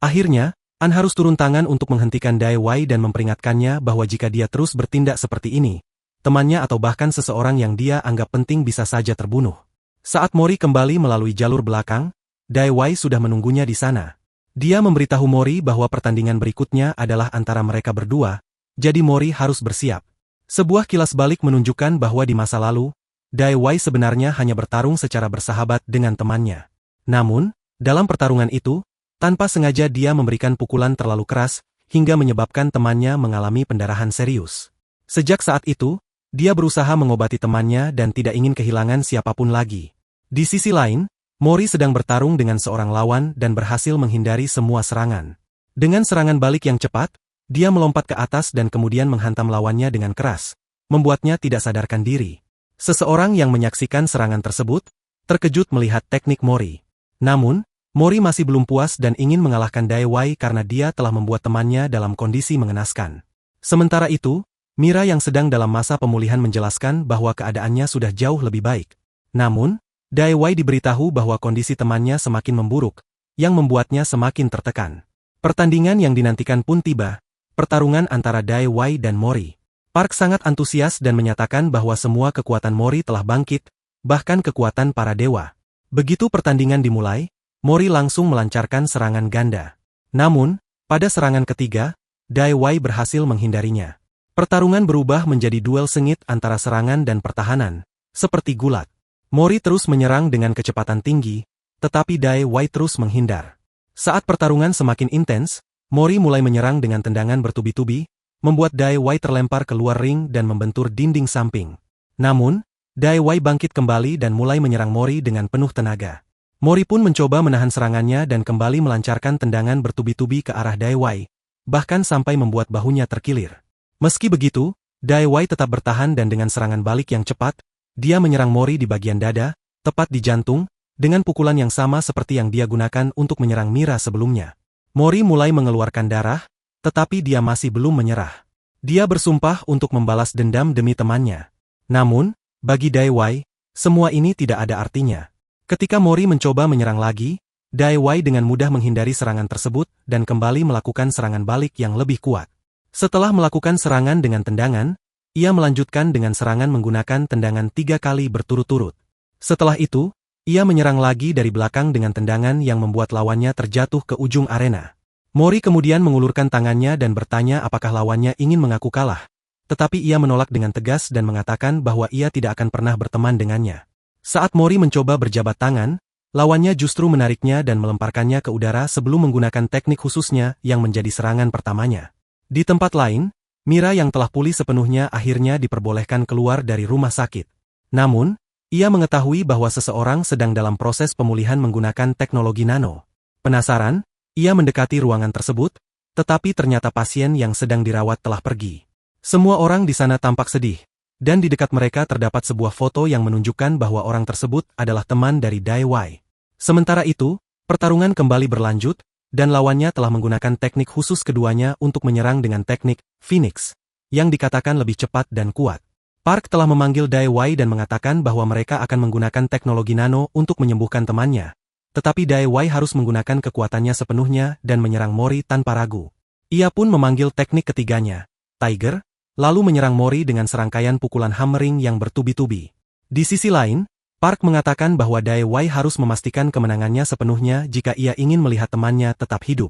Akhirnya, An harus turun tangan untuk menghentikan Dai Wei dan memperingatkannya bahwa jika dia terus bertindak seperti ini, temannya atau bahkan seseorang yang dia anggap penting bisa saja terbunuh. Saat Mori kembali melalui jalur belakang, Dai Wei sudah menunggunya di sana. Dia memberitahu Mori bahwa pertandingan berikutnya adalah antara mereka berdua, jadi Mori harus bersiap. Sebuah kilas balik menunjukkan bahwa di masa lalu, Dai Wei sebenarnya hanya bertarung secara bersahabat dengan temannya. Namun, dalam pertarungan itu, tanpa sengaja dia memberikan pukulan terlalu keras, hingga menyebabkan temannya mengalami pendarahan serius. Sejak saat itu, dia berusaha mengobati temannya dan tidak ingin kehilangan siapapun lagi. Di sisi lain, Mori sedang bertarung dengan seorang lawan dan berhasil menghindari semua serangan. Dengan serangan balik yang cepat, dia melompat ke atas dan kemudian menghantam lawannya dengan keras, membuatnya tidak sadarkan diri. Seseorang yang menyaksikan serangan tersebut, terkejut melihat teknik Mori. Namun, Mori masih belum puas dan ingin mengalahkan Dai Wei karena dia telah membuat temannya dalam kondisi mengenaskan. Sementara itu, Mira yang sedang dalam masa pemulihan menjelaskan bahwa keadaannya sudah jauh lebih baik. Namun, Dai Wei diberitahu bahwa kondisi temannya semakin memburuk, yang membuatnya semakin tertekan. Pertandingan yang dinantikan pun tiba, pertarungan antara Dai Wei dan Mori. Park sangat antusias dan menyatakan bahwa semua kekuatan Mori telah bangkit, bahkan kekuatan para dewa. Begitu pertandingan dimulai, Mori langsung melancarkan serangan ganda. Namun, pada serangan ketiga, Dai Wei berhasil menghindarinya. Pertarungan berubah menjadi duel sengit antara serangan dan pertahanan, seperti gulat. Mori terus menyerang dengan kecepatan tinggi, tetapi Dai Wei terus menghindar. Saat pertarungan semakin intens, Mori mulai menyerang dengan tendangan bertubi-tubi, membuat Dai Wei terlempar keluar ring dan membentur dinding samping. Namun, Dai Wei bangkit kembali dan mulai menyerang Mori dengan penuh tenaga. Mori pun mencoba menahan serangannya dan kembali melancarkan tendangan bertubi-tubi ke arah Dai Wei, bahkan sampai membuat bahunya terkilir. Meski begitu, Dai Wei tetap bertahan dan dengan serangan balik yang cepat, dia menyerang Mori di bagian dada, tepat di jantung, dengan pukulan yang sama seperti yang dia gunakan untuk menyerang Mira sebelumnya. Mori mulai mengeluarkan darah, tetapi dia masih belum menyerah. Dia bersumpah untuk membalas dendam demi temannya. Namun, bagi Dai Wei, semua ini tidak ada artinya. Ketika Mori mencoba menyerang lagi, Dai Wei dengan mudah menghindari serangan tersebut dan kembali melakukan serangan balik yang lebih kuat. Setelah melakukan serangan dengan tendangan, ia melanjutkan dengan serangan menggunakan tendangan 3 kali berturut-turut. Setelah itu, ia menyerang lagi dari belakang dengan tendangan yang membuat lawannya terjatuh ke ujung arena. Mori kemudian mengulurkan tangannya dan bertanya apakah lawannya ingin mengaku kalah. Tetapi ia menolak dengan tegas dan mengatakan bahwa ia tidak akan pernah berteman dengannya. Saat Mori mencoba berjabat tangan, lawannya justru menariknya dan melemparkannya ke udara sebelum menggunakan teknik khususnya yang menjadi serangan pertamanya. Di tempat lain, Mira yang telah pulih sepenuhnya akhirnya diperbolehkan keluar dari rumah sakit. Namun, ia mengetahui bahwa seseorang sedang dalam proses pemulihan menggunakan teknologi nano. Penasaran, ia mendekati ruangan tersebut, tetapi ternyata pasien yang sedang dirawat telah pergi. Semua orang di sana tampak sedih, dan di dekat mereka terdapat sebuah foto yang menunjukkan bahwa orang tersebut adalah teman dari Dai Wei. Sementara itu, pertarungan kembali berlanjut, dan lawannya telah menggunakan teknik khusus keduanya untuk menyerang dengan teknik Phoenix, yang dikatakan lebih cepat dan kuat. Park telah memanggil Dai Wei dan mengatakan bahwa mereka akan menggunakan teknologi nano untuk menyembuhkan temannya. Tetapi Dai Wei harus menggunakan kekuatannya sepenuhnya dan menyerang Mori tanpa ragu. Ia pun memanggil teknik ketiganya, Tiger, lalu menyerang Mori dengan serangkaian pukulan hammering yang bertubi-tubi. Di sisi lain, Park mengatakan bahwa Dai Wei harus memastikan kemenangannya sepenuhnya jika ia ingin melihat temannya tetap hidup.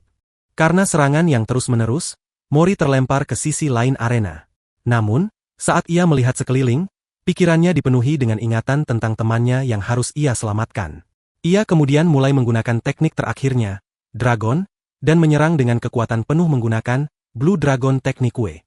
Karena serangan yang terus-menerus, Mori terlempar ke sisi lain arena. Namun, saat ia melihat sekeliling, pikirannya dipenuhi dengan ingatan tentang temannya yang harus ia selamatkan. Ia kemudian mulai menggunakan teknik terakhirnya, Dragon, dan menyerang dengan kekuatan penuh menggunakan Blue Dragon Teknik W.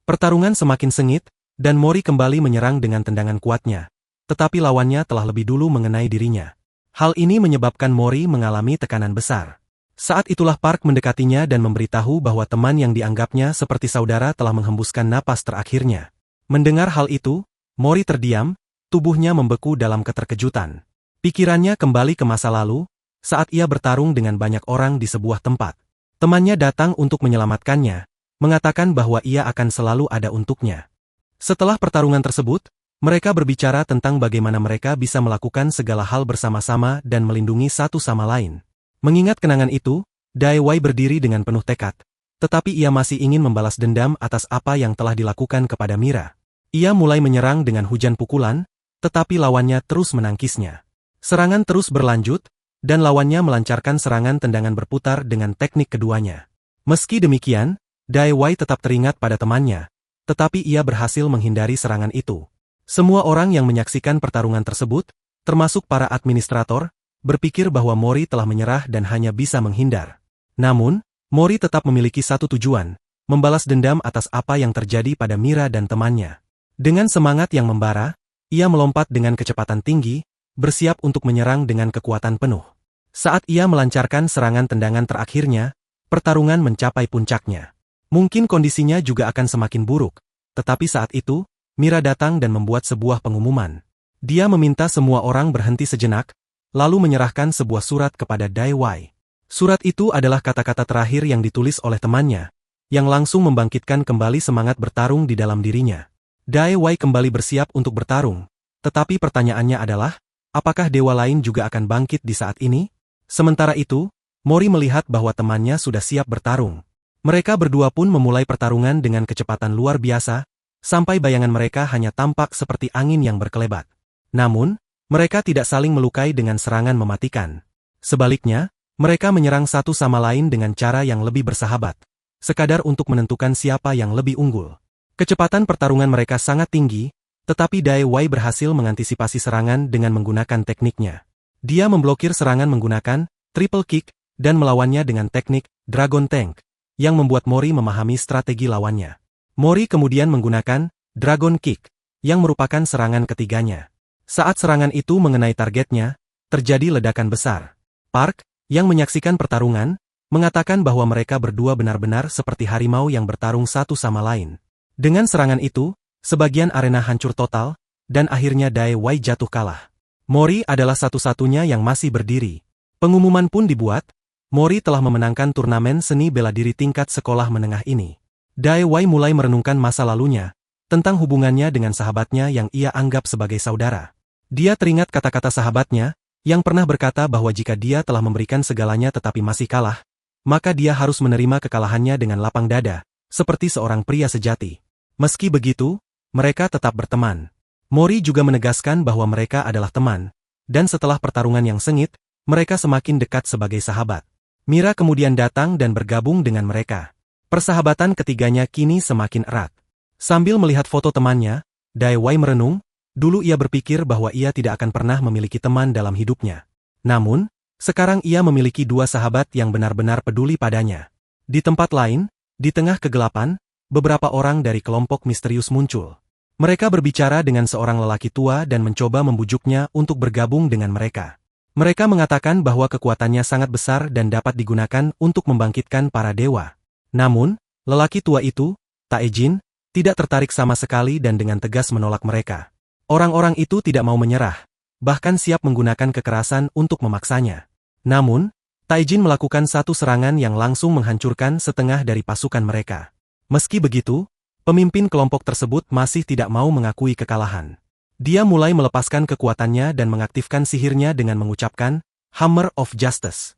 Pertarungan semakin sengit, dan Mori kembali menyerang dengan tendangan kuatnya. Tetapi lawannya telah lebih dulu mengenai dirinya. Hal ini menyebabkan Mori mengalami tekanan besar. Saat itulah Park mendekatinya dan memberitahu bahwa teman yang dianggapnya seperti saudara telah menghembuskan napas terakhirnya. Mendengar hal itu, Mori terdiam, tubuhnya membeku dalam keterkejutan. Pikirannya kembali ke masa lalu, saat ia bertarung dengan banyak orang di sebuah tempat. Temannya datang untuk menyelamatkannya, mengatakan bahwa ia akan selalu ada untuknya. Setelah pertarungan tersebut, mereka berbicara tentang bagaimana mereka bisa melakukan segala hal bersama-sama dan melindungi satu sama lain. Mengingat kenangan itu, Dai Wei berdiri dengan penuh tekad. Tetapi ia masih ingin membalas dendam atas apa yang telah dilakukan kepada Mira. Ia mulai menyerang dengan hujan pukulan, tetapi lawannya terus menangkisnya. Serangan terus berlanjut, dan lawannya melancarkan serangan tendangan berputar dengan teknik keduanya. Meski demikian, Dai Wei tetap teringat pada temannya, tetapi ia berhasil menghindari serangan itu. Semua orang yang menyaksikan pertarungan tersebut, termasuk para administrator, berpikir bahwa Mori telah menyerah dan hanya bisa menghindar. Namun, Mori tetap memiliki satu tujuan, membalas dendam atas apa yang terjadi pada Mira dan temannya. Dengan semangat yang membara, ia melompat dengan kecepatan tinggi, bersiap untuk menyerang dengan kekuatan penuh. Saat ia melancarkan serangan tendangan terakhirnya, pertarungan mencapai puncaknya. Mungkin kondisinya juga akan semakin buruk, tetapi saat itu, Mira datang dan membuat sebuah pengumuman. Dia meminta semua orang berhenti sejenak, lalu menyerahkan sebuah surat kepada Dai Wei. Surat itu adalah kata-kata terakhir yang ditulis oleh temannya, yang langsung membangkitkan kembali semangat bertarung di dalam dirinya. Dai Wei kembali bersiap untuk bertarung, tetapi pertanyaannya adalah, apakah dewa lain juga akan bangkit di saat ini? Sementara itu, Mori melihat bahwa temannya sudah siap bertarung. Mereka berdua pun memulai pertarungan dengan kecepatan luar biasa, sampai bayangan mereka hanya tampak seperti angin yang berkelebat. Namun, mereka tidak saling melukai dengan serangan mematikan. Sebaliknya, mereka menyerang satu sama lain dengan cara yang lebih bersahabat, sekadar untuk menentukan siapa yang lebih unggul. Kecepatan pertarungan mereka sangat tinggi, tetapi Dai Wei berhasil mengantisipasi serangan dengan menggunakan tekniknya. Dia memblokir serangan menggunakan triple kick dan melawannya dengan teknik Dragon Tank, yang membuat Mori memahami strategi lawannya. Mori kemudian menggunakan Dragon Kick, yang merupakan serangan ketiganya. Saat serangan itu mengenai targetnya, terjadi ledakan besar. Park, yang menyaksikan pertarungan, mengatakan bahwa mereka berdua benar-benar seperti harimau yang bertarung satu sama lain. Dengan serangan itu, sebagian arena hancur total, dan akhirnya Dai Wei jatuh kalah. Mori adalah satu-satunya yang masih berdiri. Pengumuman pun dibuat, Mori telah memenangkan turnamen seni bela diri tingkat sekolah menengah ini. Dai Wei mulai merenungkan masa lalunya, tentang hubungannya dengan sahabatnya yang ia anggap sebagai saudara. Dia teringat kata-kata sahabatnya, yang pernah berkata bahwa jika dia telah memberikan segalanya tetapi masih kalah, maka dia harus menerima kekalahannya dengan lapang dada, seperti seorang pria sejati. Meski begitu, mereka tetap berteman. Mori juga menegaskan bahwa mereka adalah teman, dan setelah pertarungan yang sengit, mereka semakin dekat sebagai sahabat. Mira kemudian datang dan bergabung dengan mereka. Persahabatan ketiganya kini semakin erat. Sambil melihat foto temannya, Dai Wei merenung, dulu ia berpikir bahwa ia tidak akan pernah memiliki teman dalam hidupnya. Namun, sekarang ia memiliki dua sahabat yang benar-benar peduli padanya. Di tempat lain, di tengah kegelapan, beberapa orang dari kelompok misterius muncul. Mereka berbicara dengan seorang lelaki tua dan mencoba membujuknya untuk bergabung dengan mereka. Mereka mengatakan bahwa kekuatannya sangat besar dan dapat digunakan untuk membangkitkan para dewa. Namun, lelaki tua itu, Taejin, tidak tertarik sama sekali dan dengan tegas menolak mereka. Orang-orang itu tidak mau menyerah, bahkan siap menggunakan kekerasan untuk memaksanya. Namun, Taejin melakukan satu serangan yang langsung menghancurkan setengah dari pasukan mereka. Meski begitu, pemimpin kelompok tersebut masih tidak mau mengakui kekalahan. Dia mulai melepaskan kekuatannya dan mengaktifkan sihirnya dengan mengucapkan, Hammer of Justice.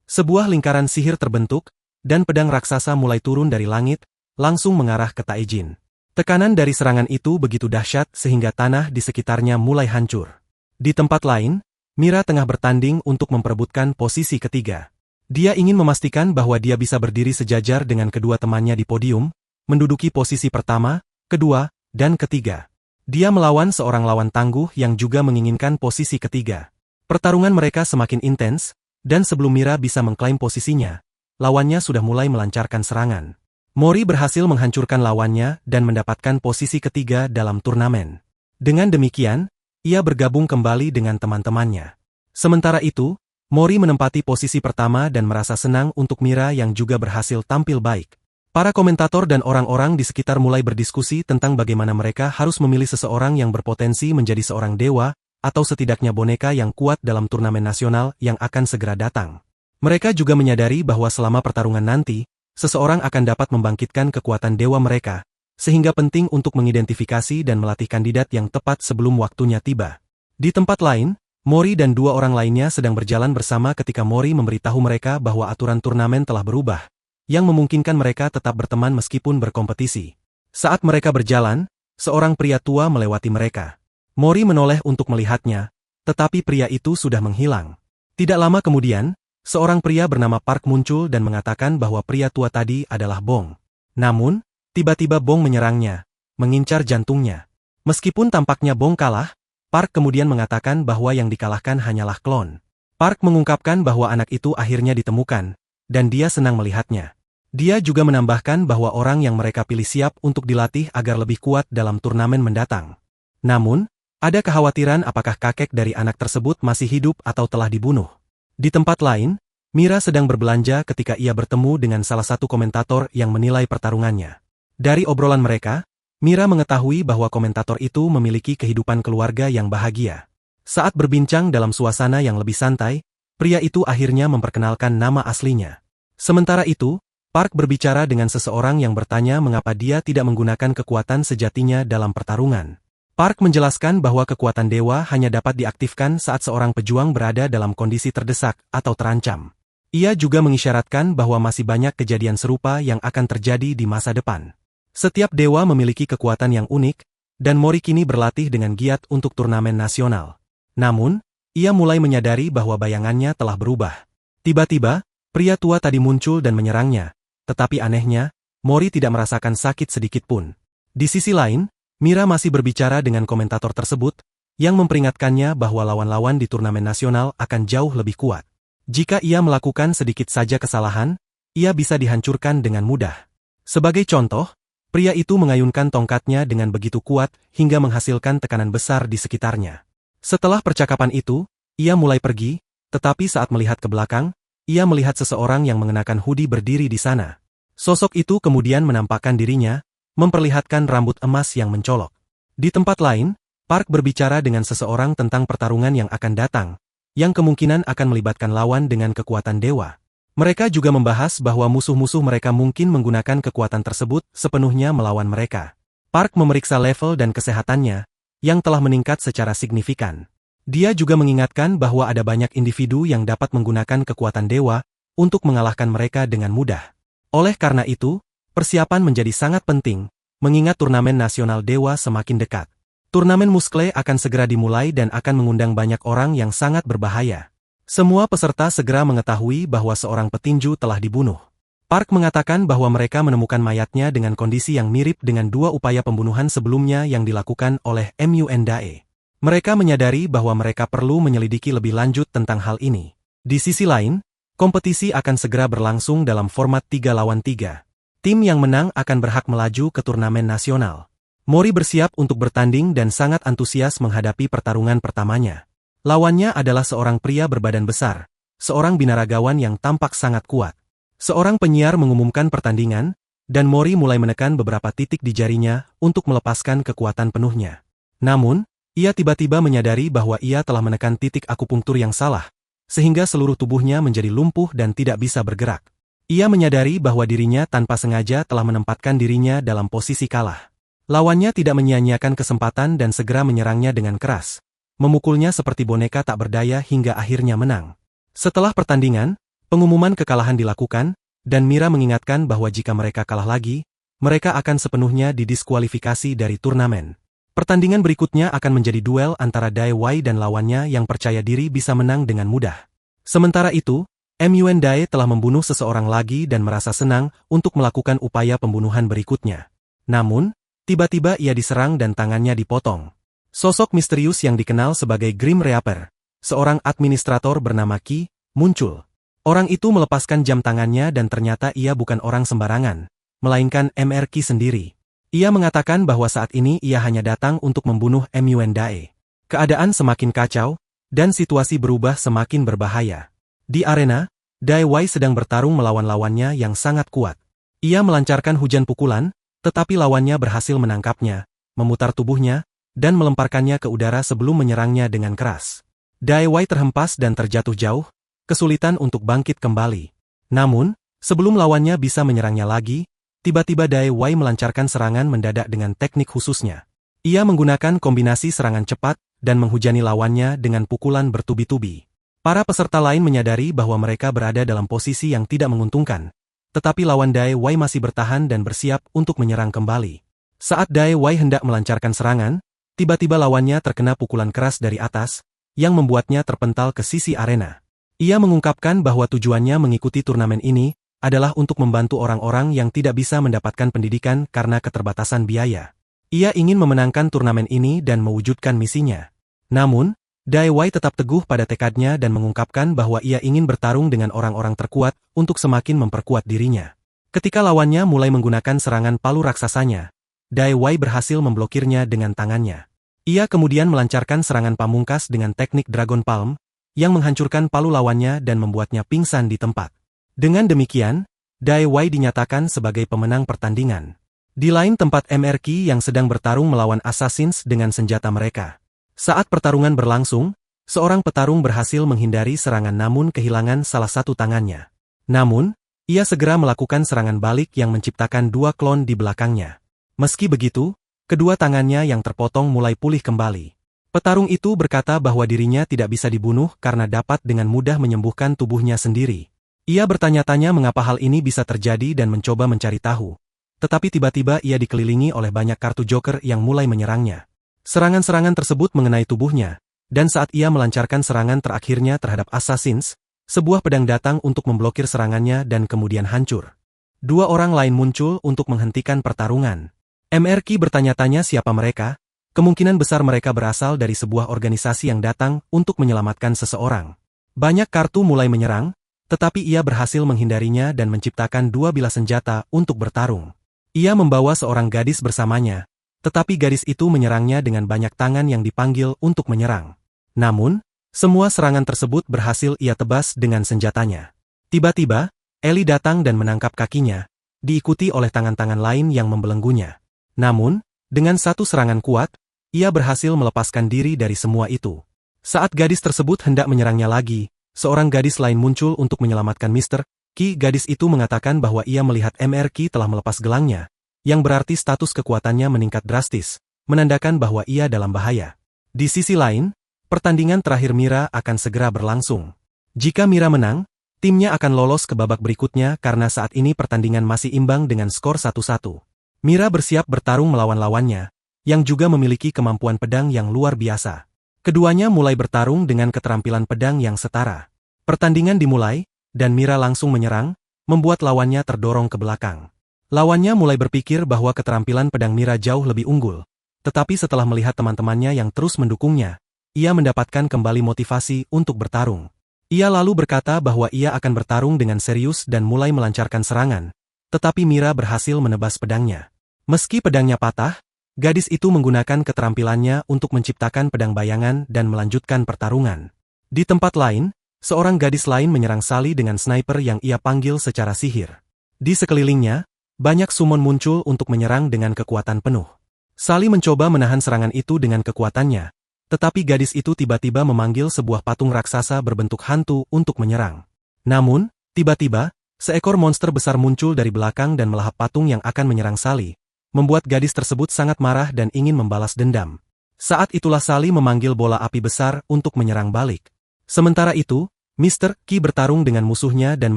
Sebuah lingkaran sihir terbentuk, dan pedang raksasa mulai turun dari langit, langsung mengarah ke Taejin. Tekanan dari serangan itu begitu dahsyat sehingga tanah di sekitarnya mulai hancur. Di tempat lain, Mira tengah bertanding untuk memperebutkan posisi ketiga. Dia ingin memastikan bahwa dia bisa berdiri sejajar dengan kedua temannya di podium, menduduki posisi pertama, kedua, dan ketiga. Dia melawan seorang lawan tangguh yang juga menginginkan posisi ketiga. Pertarungan mereka semakin intens, dan sebelum Mira bisa mengklaim posisinya, lawannya sudah mulai melancarkan serangan. Mori berhasil menghancurkan lawannya dan mendapatkan posisi ketiga dalam turnamen. Dengan demikian, ia bergabung kembali dengan teman-temannya. Sementara itu, Mori menempati posisi pertama dan merasa senang untuk Mira yang juga berhasil tampil baik. Para komentator dan orang-orang di sekitar mulai berdiskusi tentang bagaimana mereka harus memilih seseorang yang berpotensi menjadi seorang dewa, atau setidaknya boneka yang kuat dalam turnamen nasional yang akan segera datang. Mereka juga menyadari bahwa selama pertarungan nanti, seseorang akan dapat membangkitkan kekuatan dewa mereka, sehingga penting untuk mengidentifikasi dan melatih kandidat yang tepat sebelum waktunya tiba. Di tempat lain, Mori dan dua orang lainnya sedang berjalan bersama ketika Mori memberitahu mereka bahwa aturan turnamen telah berubah, yang memungkinkan mereka tetap berteman meskipun berkompetisi. Saat mereka berjalan, seorang pria tua melewati mereka. Mori menoleh untuk melihatnya, tetapi pria itu sudah menghilang. Tidak lama kemudian, seorang pria bernama Park muncul dan mengatakan bahwa pria tua tadi adalah Bong. Namun, tiba-tiba Bong menyerangnya, mengincar jantungnya. Meskipun tampaknya Bong kalah, Park kemudian mengatakan bahwa yang dikalahkan hanyalah klon. Park mengungkapkan bahwa anak itu akhirnya ditemukan, dan dia senang melihatnya. Dia juga menambahkan bahwa orang yang mereka pilih siap untuk dilatih agar lebih kuat dalam turnamen mendatang. Namun, ada kekhawatiran apakah kakek dari anak tersebut masih hidup atau telah dibunuh. Di tempat lain, Mira sedang berbelanja ketika ia bertemu dengan salah satu komentator yang menilai pertarungannya. Dari obrolan mereka, Mira mengetahui bahwa komentator itu memiliki kehidupan keluarga yang bahagia. Saat berbincang dalam suasana yang lebih santai, pria itu akhirnya memperkenalkan nama aslinya. Sementara itu, Park berbicara dengan seseorang yang bertanya mengapa dia tidak menggunakan kekuatan sejatinya dalam pertarungan. Park menjelaskan bahwa kekuatan dewa hanya dapat diaktifkan saat seorang pejuang berada dalam kondisi terdesak atau terancam. Ia juga mengisyaratkan bahwa masih banyak kejadian serupa yang akan terjadi di masa depan. Setiap dewa memiliki kekuatan yang unik, dan Mori kini berlatih dengan giat untuk turnamen nasional. Namun, ia mulai menyadari bahwa bayangannya telah berubah. Tiba-tiba, pria tua tadi muncul dan menyerangnya, tetapi anehnya, Mori tidak merasakan sakit sedikit pun. Di sisi lain, Mira masih berbicara dengan komentator tersebut, yang memperingatkannya bahwa lawan-lawan di turnamen nasional akan jauh lebih kuat. Jika ia melakukan sedikit saja kesalahan, ia bisa dihancurkan dengan mudah. Sebagai contoh, pria itu mengayunkan tongkatnya dengan begitu kuat hingga menghasilkan tekanan besar di sekitarnya. Setelah percakapan itu, ia mulai pergi, tetapi saat melihat ke belakang, ia melihat seseorang yang mengenakan hoodie berdiri di sana. Sosok itu kemudian menampakkan dirinya, memperlihatkan rambut emas yang mencolok. Di tempat lain, Park berbicara dengan seseorang tentang pertarungan yang akan datang, yang kemungkinan akan melibatkan lawan dengan kekuatan dewa. Mereka juga membahas bahwa musuh-musuh mereka mungkin menggunakan kekuatan tersebut sepenuhnya melawan mereka. Park memeriksa level dan kesehatannya, yang telah meningkat secara signifikan. Dia juga mengingatkan bahwa ada banyak individu yang dapat menggunakan kekuatan dewa untuk mengalahkan mereka dengan mudah. Oleh karena itu, persiapan menjadi sangat penting, mengingat turnamen nasional dewa semakin dekat. Turnamen Muskle akan segera dimulai dan akan mengundang banyak orang yang sangat berbahaya. Semua peserta segera mengetahui bahwa seorang petinju telah dibunuh. Park mengatakan bahwa mereka menemukan mayatnya dengan kondisi yang mirip dengan dua upaya pembunuhan sebelumnya yang dilakukan oleh Mundae. Mereka menyadari bahwa mereka perlu menyelidiki lebih lanjut tentang hal ini. Di sisi lain, kompetisi akan segera berlangsung dalam format 3 lawan 3. Tim yang menang akan berhak melaju ke turnamen nasional. Mori bersiap untuk bertanding dan sangat antusias menghadapi pertarungan pertamanya. Lawannya adalah seorang pria berbadan besar, seorang binaragawan yang tampak sangat kuat. Seorang penyiar mengumumkan pertandingan, dan Mori mulai menekan beberapa titik di jarinya untuk melepaskan kekuatan penuhnya. Namun, ia tiba-tiba menyadari bahwa ia telah menekan titik akupunktur yang salah, sehingga seluruh tubuhnya menjadi lumpuh dan tidak bisa bergerak. Ia menyadari bahwa dirinya tanpa sengaja telah menempatkan dirinya dalam posisi kalah. Lawannya tidak menyia-nyiakan kesempatan dan segera menyerangnya dengan keras, memukulnya seperti boneka tak berdaya hingga akhirnya menang. Setelah pertandingan, pengumuman kekalahan dilakukan, dan Mira mengingatkan bahwa jika mereka kalah lagi, mereka akan sepenuhnya didiskualifikasi dari turnamen. Pertandingan berikutnya akan menjadi duel antara Dai Wei dan lawannya yang percaya diri bisa menang dengan mudah. Sementara itu, Mun Dae telah membunuh seseorang lagi dan merasa senang untuk melakukan upaya pembunuhan berikutnya. Namun, tiba-tiba ia diserang dan tangannya dipotong. Sosok misterius yang dikenal sebagai Grim Reaper, seorang administrator bernama Qi, muncul. Orang itu melepaskan jam tangannya dan ternyata ia bukan orang sembarangan, melainkan Mr. Qi sendiri. Ia mengatakan bahwa saat ini ia hanya datang untuk membunuh Mun Dae. Keadaan semakin kacau, dan situasi berubah semakin berbahaya. Di arena, Dai Wei sedang bertarung melawan lawannya yang sangat kuat. Ia melancarkan hujan pukulan, tetapi lawannya berhasil menangkapnya, memutar tubuhnya, dan melemparkannya ke udara sebelum menyerangnya dengan keras. Dai Wei terhempas dan terjatuh jauh, kesulitan untuk bangkit kembali. Namun, sebelum lawannya bisa menyerangnya lagi, tiba-tiba Dai Wei melancarkan serangan mendadak dengan teknik khususnya. Ia menggunakan kombinasi serangan cepat dan menghujani lawannya dengan pukulan bertubi-tubi. Para peserta lain menyadari bahwa mereka berada dalam posisi yang tidak menguntungkan, tetapi lawan Dai Wei masih bertahan dan bersiap untuk menyerang kembali. Saat Dai Wei hendak melancarkan serangan, tiba-tiba lawannya terkena pukulan keras dari atas, yang membuatnya terpental ke sisi arena. Ia mengungkapkan bahwa tujuannya mengikuti turnamen ini adalah untuk membantu orang-orang yang tidak bisa mendapatkan pendidikan karena keterbatasan biaya. Ia ingin memenangkan turnamen ini dan mewujudkan misinya. Namun, Dai Wei tetap teguh pada tekadnya dan mengungkapkan bahwa ia ingin bertarung dengan orang-orang terkuat untuk semakin memperkuat dirinya. Ketika lawannya mulai menggunakan serangan palu raksasanya, Dai Wei berhasil memblokirnya dengan tangannya. Ia kemudian melancarkan serangan pamungkas dengan teknik Dragon Palm, yang menghancurkan palu lawannya dan membuatnya pingsan di tempat. Dengan demikian, Dai Wei dinyatakan sebagai pemenang pertandingan. Di lain tempat Mr. Qi yang sedang bertarung melawan Assassins dengan senjata mereka. Saat pertarungan berlangsung, seorang petarung berhasil menghindari serangan namun kehilangan salah satu tangannya. Namun, ia segera melakukan serangan balik yang menciptakan dua klon di belakangnya. Meski begitu, kedua tangannya yang terpotong mulai pulih kembali. Petarung itu berkata bahwa dirinya tidak bisa dibunuh karena dapat dengan mudah menyembuhkan tubuhnya sendiri. Ia bertanya-tanya mengapa hal ini bisa terjadi dan mencoba mencari tahu. Tetapi tiba-tiba ia dikelilingi oleh banyak kartu joker yang mulai menyerangnya. Serangan-serangan tersebut mengenai tubuhnya, dan saat ia melancarkan serangan terakhirnya terhadap Assassins, sebuah pedang datang untuk memblokir serangannya dan kemudian hancur. Dua orang lain muncul untuk menghentikan pertarungan. Mr. Qi bertanya-tanya siapa mereka, kemungkinan besar mereka berasal dari sebuah organisasi yang datang untuk menyelamatkan seseorang. Banyak kartu mulai menyerang, tetapi ia berhasil menghindarinya dan menciptakan dua bilah senjata untuk bertarung. Ia membawa seorang gadis bersamanya, tetapi gadis itu menyerangnya dengan banyak tangan yang dipanggil untuk menyerang. Namun, semua serangan tersebut berhasil ia tebas dengan senjatanya. Tiba-tiba, Ellie datang dan menangkap kakinya, diikuti oleh tangan-tangan lain yang membelenggunya. Namun, dengan satu serangan kuat, ia berhasil melepaskan diri dari semua itu. Saat gadis tersebut hendak menyerangnya lagi, seorang gadis lain muncul untuk menyelamatkan Mr. Qi. Gadis itu mengatakan bahwa ia melihat Mr. Qi telah melepas gelangnya, yang berarti status kekuatannya meningkat drastis, menandakan bahwa ia dalam bahaya. Di sisi lain, pertandingan terakhir Mira akan segera berlangsung. Jika Mira menang, timnya akan lolos ke babak berikutnya karena saat ini pertandingan masih imbang dengan skor 1-1. Mira bersiap bertarung melawan lawannya, yang juga memiliki kemampuan pedang yang luar biasa. Keduanya mulai bertarung dengan keterampilan pedang yang setara. Pertandingan dimulai, dan Mira langsung menyerang, membuat lawannya terdorong ke belakang. Lawannya mulai berpikir bahwa keterampilan pedang Mira jauh lebih unggul, tetapi setelah melihat teman-temannya yang terus mendukungnya, ia mendapatkan kembali motivasi untuk bertarung. Ia lalu berkata bahwa ia akan bertarung dengan serius dan mulai melancarkan serangan, tetapi Mira berhasil menebas pedangnya. Meski pedangnya patah, gadis itu menggunakan keterampilannya untuk menciptakan pedang bayangan dan melanjutkan pertarungan. Di tempat lain, seorang gadis lain menyerang Sally dengan sniper yang ia panggil secara sihir. Di sekelilingnya, banyak summon muncul untuk menyerang dengan kekuatan penuh. Sally mencoba menahan serangan itu dengan kekuatannya, tetapi gadis itu tiba-tiba memanggil sebuah patung raksasa berbentuk hantu untuk menyerang. Namun, tiba-tiba, seekor monster besar muncul dari belakang dan melahap patung yang akan menyerang Sally, membuat gadis tersebut sangat marah dan ingin membalas dendam. Saat itulah Sally memanggil bola api besar untuk menyerang balik. Sementara itu, Mr. Qi bertarung dengan musuhnya dan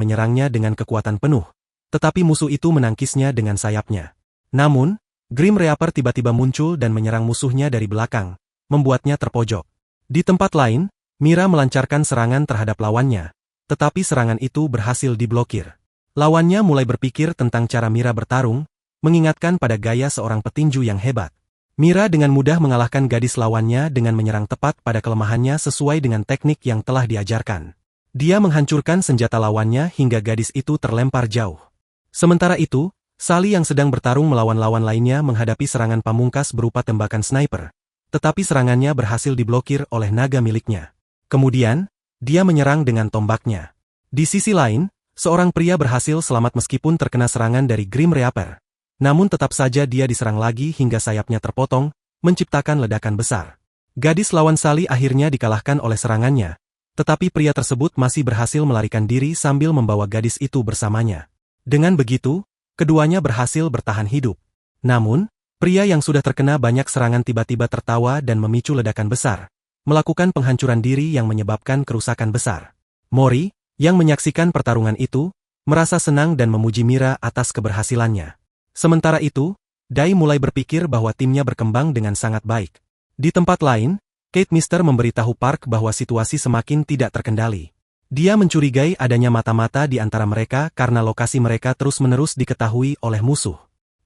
menyerangnya dengan kekuatan penuh, tetapi musuh itu menangkisnya dengan sayapnya. Namun, Grim Reaper tiba-tiba muncul dan menyerang musuhnya dari belakang, membuatnya terpojok. Di tempat lain, Mira melancarkan serangan terhadap lawannya, tetapi serangan itu berhasil diblokir. Lawannya mulai berpikir tentang cara Mira bertarung, mengingatkan pada gaya seorang petinju yang hebat. Mira dengan mudah mengalahkan gadis lawannya dengan menyerang tepat pada kelemahannya sesuai dengan teknik yang telah diajarkan. Dia menghancurkan senjata lawannya hingga gadis itu terlempar jauh. Sementara itu, Sally yang sedang bertarung melawan lawan lainnya menghadapi serangan pamungkas berupa tembakan sniper, tetapi serangannya berhasil diblokir oleh naga miliknya. Kemudian, dia menyerang dengan tombaknya. Di sisi lain, seorang pria berhasil selamat meskipun terkena serangan dari Grim Reaper. Namun tetap saja dia diserang lagi hingga sayapnya terpotong, menciptakan ledakan besar. Gadis lawan Sally akhirnya dikalahkan oleh serangannya, tetapi pria tersebut masih berhasil melarikan diri sambil membawa gadis itu bersamanya. Dengan begitu, keduanya berhasil bertahan hidup. Namun, pria yang sudah terkena banyak serangan tiba-tiba tertawa dan memicu ledakan besar, melakukan penghancuran diri yang menyebabkan kerusakan besar. Mori, yang menyaksikan pertarungan itu, merasa senang dan memuji Mira atas keberhasilannya. Sementara itu, Dai mulai berpikir bahwa timnya berkembang dengan sangat baik. Di tempat lain, Kate Mister memberitahu Park bahwa situasi semakin tidak terkendali. Dia mencurigai adanya mata-mata di antara mereka karena lokasi mereka terus-menerus diketahui oleh musuh.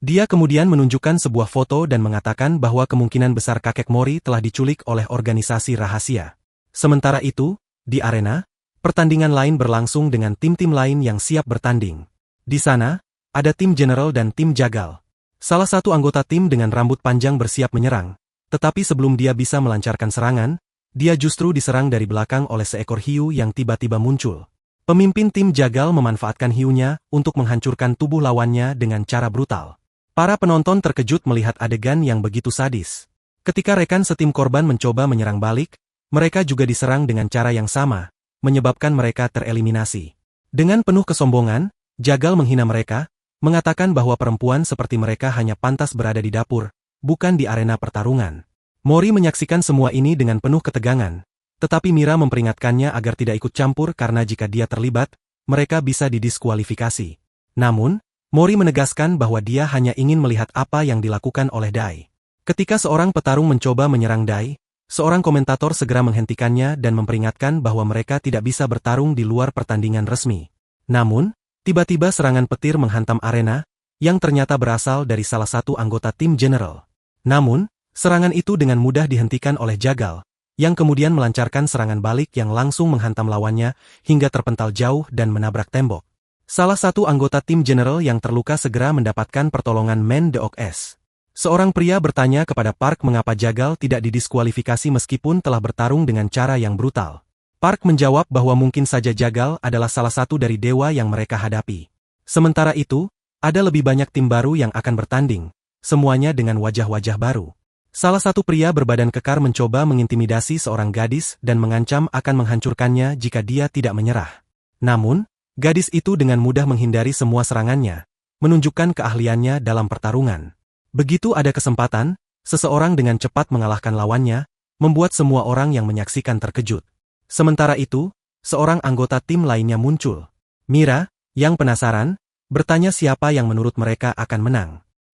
Dia kemudian menunjukkan sebuah foto dan mengatakan bahwa kemungkinan besar kakek Mori telah diculik oleh organisasi rahasia. Sementara itu, di arena, pertandingan lain berlangsung dengan tim-tim lain yang siap bertanding. Di sana, ada tim General dan tim Jagal. Salah satu anggota tim dengan rambut panjang bersiap menyerang, tetapi sebelum dia bisa melancarkan serangan, dia justru diserang dari belakang oleh seekor hiu yang tiba-tiba muncul. Pemimpin tim Jagal memanfaatkan hiunya untuk menghancurkan tubuh lawannya dengan cara brutal. Para penonton terkejut melihat adegan yang begitu sadis. Ketika rekan setim korban mencoba menyerang balik, mereka juga diserang dengan cara yang sama, menyebabkan mereka tereliminasi. Dengan penuh kesombongan, Jagal menghina mereka, mengatakan bahwa perempuan seperti mereka hanya pantas berada di dapur, bukan di arena pertarungan. Mori menyaksikan semua ini dengan penuh ketegangan, tetapi Mira memperingatkannya agar tidak ikut campur karena jika dia terlibat, mereka bisa didiskualifikasi. Namun, Mori menegaskan bahwa dia hanya ingin melihat apa yang dilakukan oleh Dai. Ketika seorang petarung mencoba menyerang Dai, seorang komentator segera menghentikannya dan memperingatkan bahwa mereka tidak bisa bertarung di luar pertandingan resmi. Namun, tiba-tiba serangan petir menghantam arena, yang ternyata berasal dari salah satu anggota tim General. Namun, serangan itu dengan mudah dihentikan oleh Jagal, yang kemudian melancarkan serangan balik yang langsung menghantam lawannya hingga terpental jauh dan menabrak tembok. Salah satu anggota tim General yang terluka segera mendapatkan pertolongan Men Deok S. Seorang pria bertanya kepada Park mengapa Jagal tidak didiskualifikasi meskipun telah bertarung dengan cara yang brutal. Park menjawab bahwa mungkin saja Jagal adalah salah satu dari dewa yang mereka hadapi. Sementara itu, ada lebih banyak tim baru yang akan bertanding, semuanya dengan wajah-wajah baru. Salah satu pria berbadan kekar mencoba mengintimidasi seorang gadis dan mengancam akan menghancurkannya jika dia tidak menyerah. Namun, gadis itu dengan mudah menghindari semua serangannya, menunjukkan keahliannya dalam pertarungan. Begitu ada kesempatan, seseorang dengan cepat mengalahkan lawannya, membuat semua orang yang menyaksikan terkejut. Sementara itu, seorang anggota tim lainnya muncul. Mira, yang penasaran, bertanya siapa yang menurut mereka akan menang.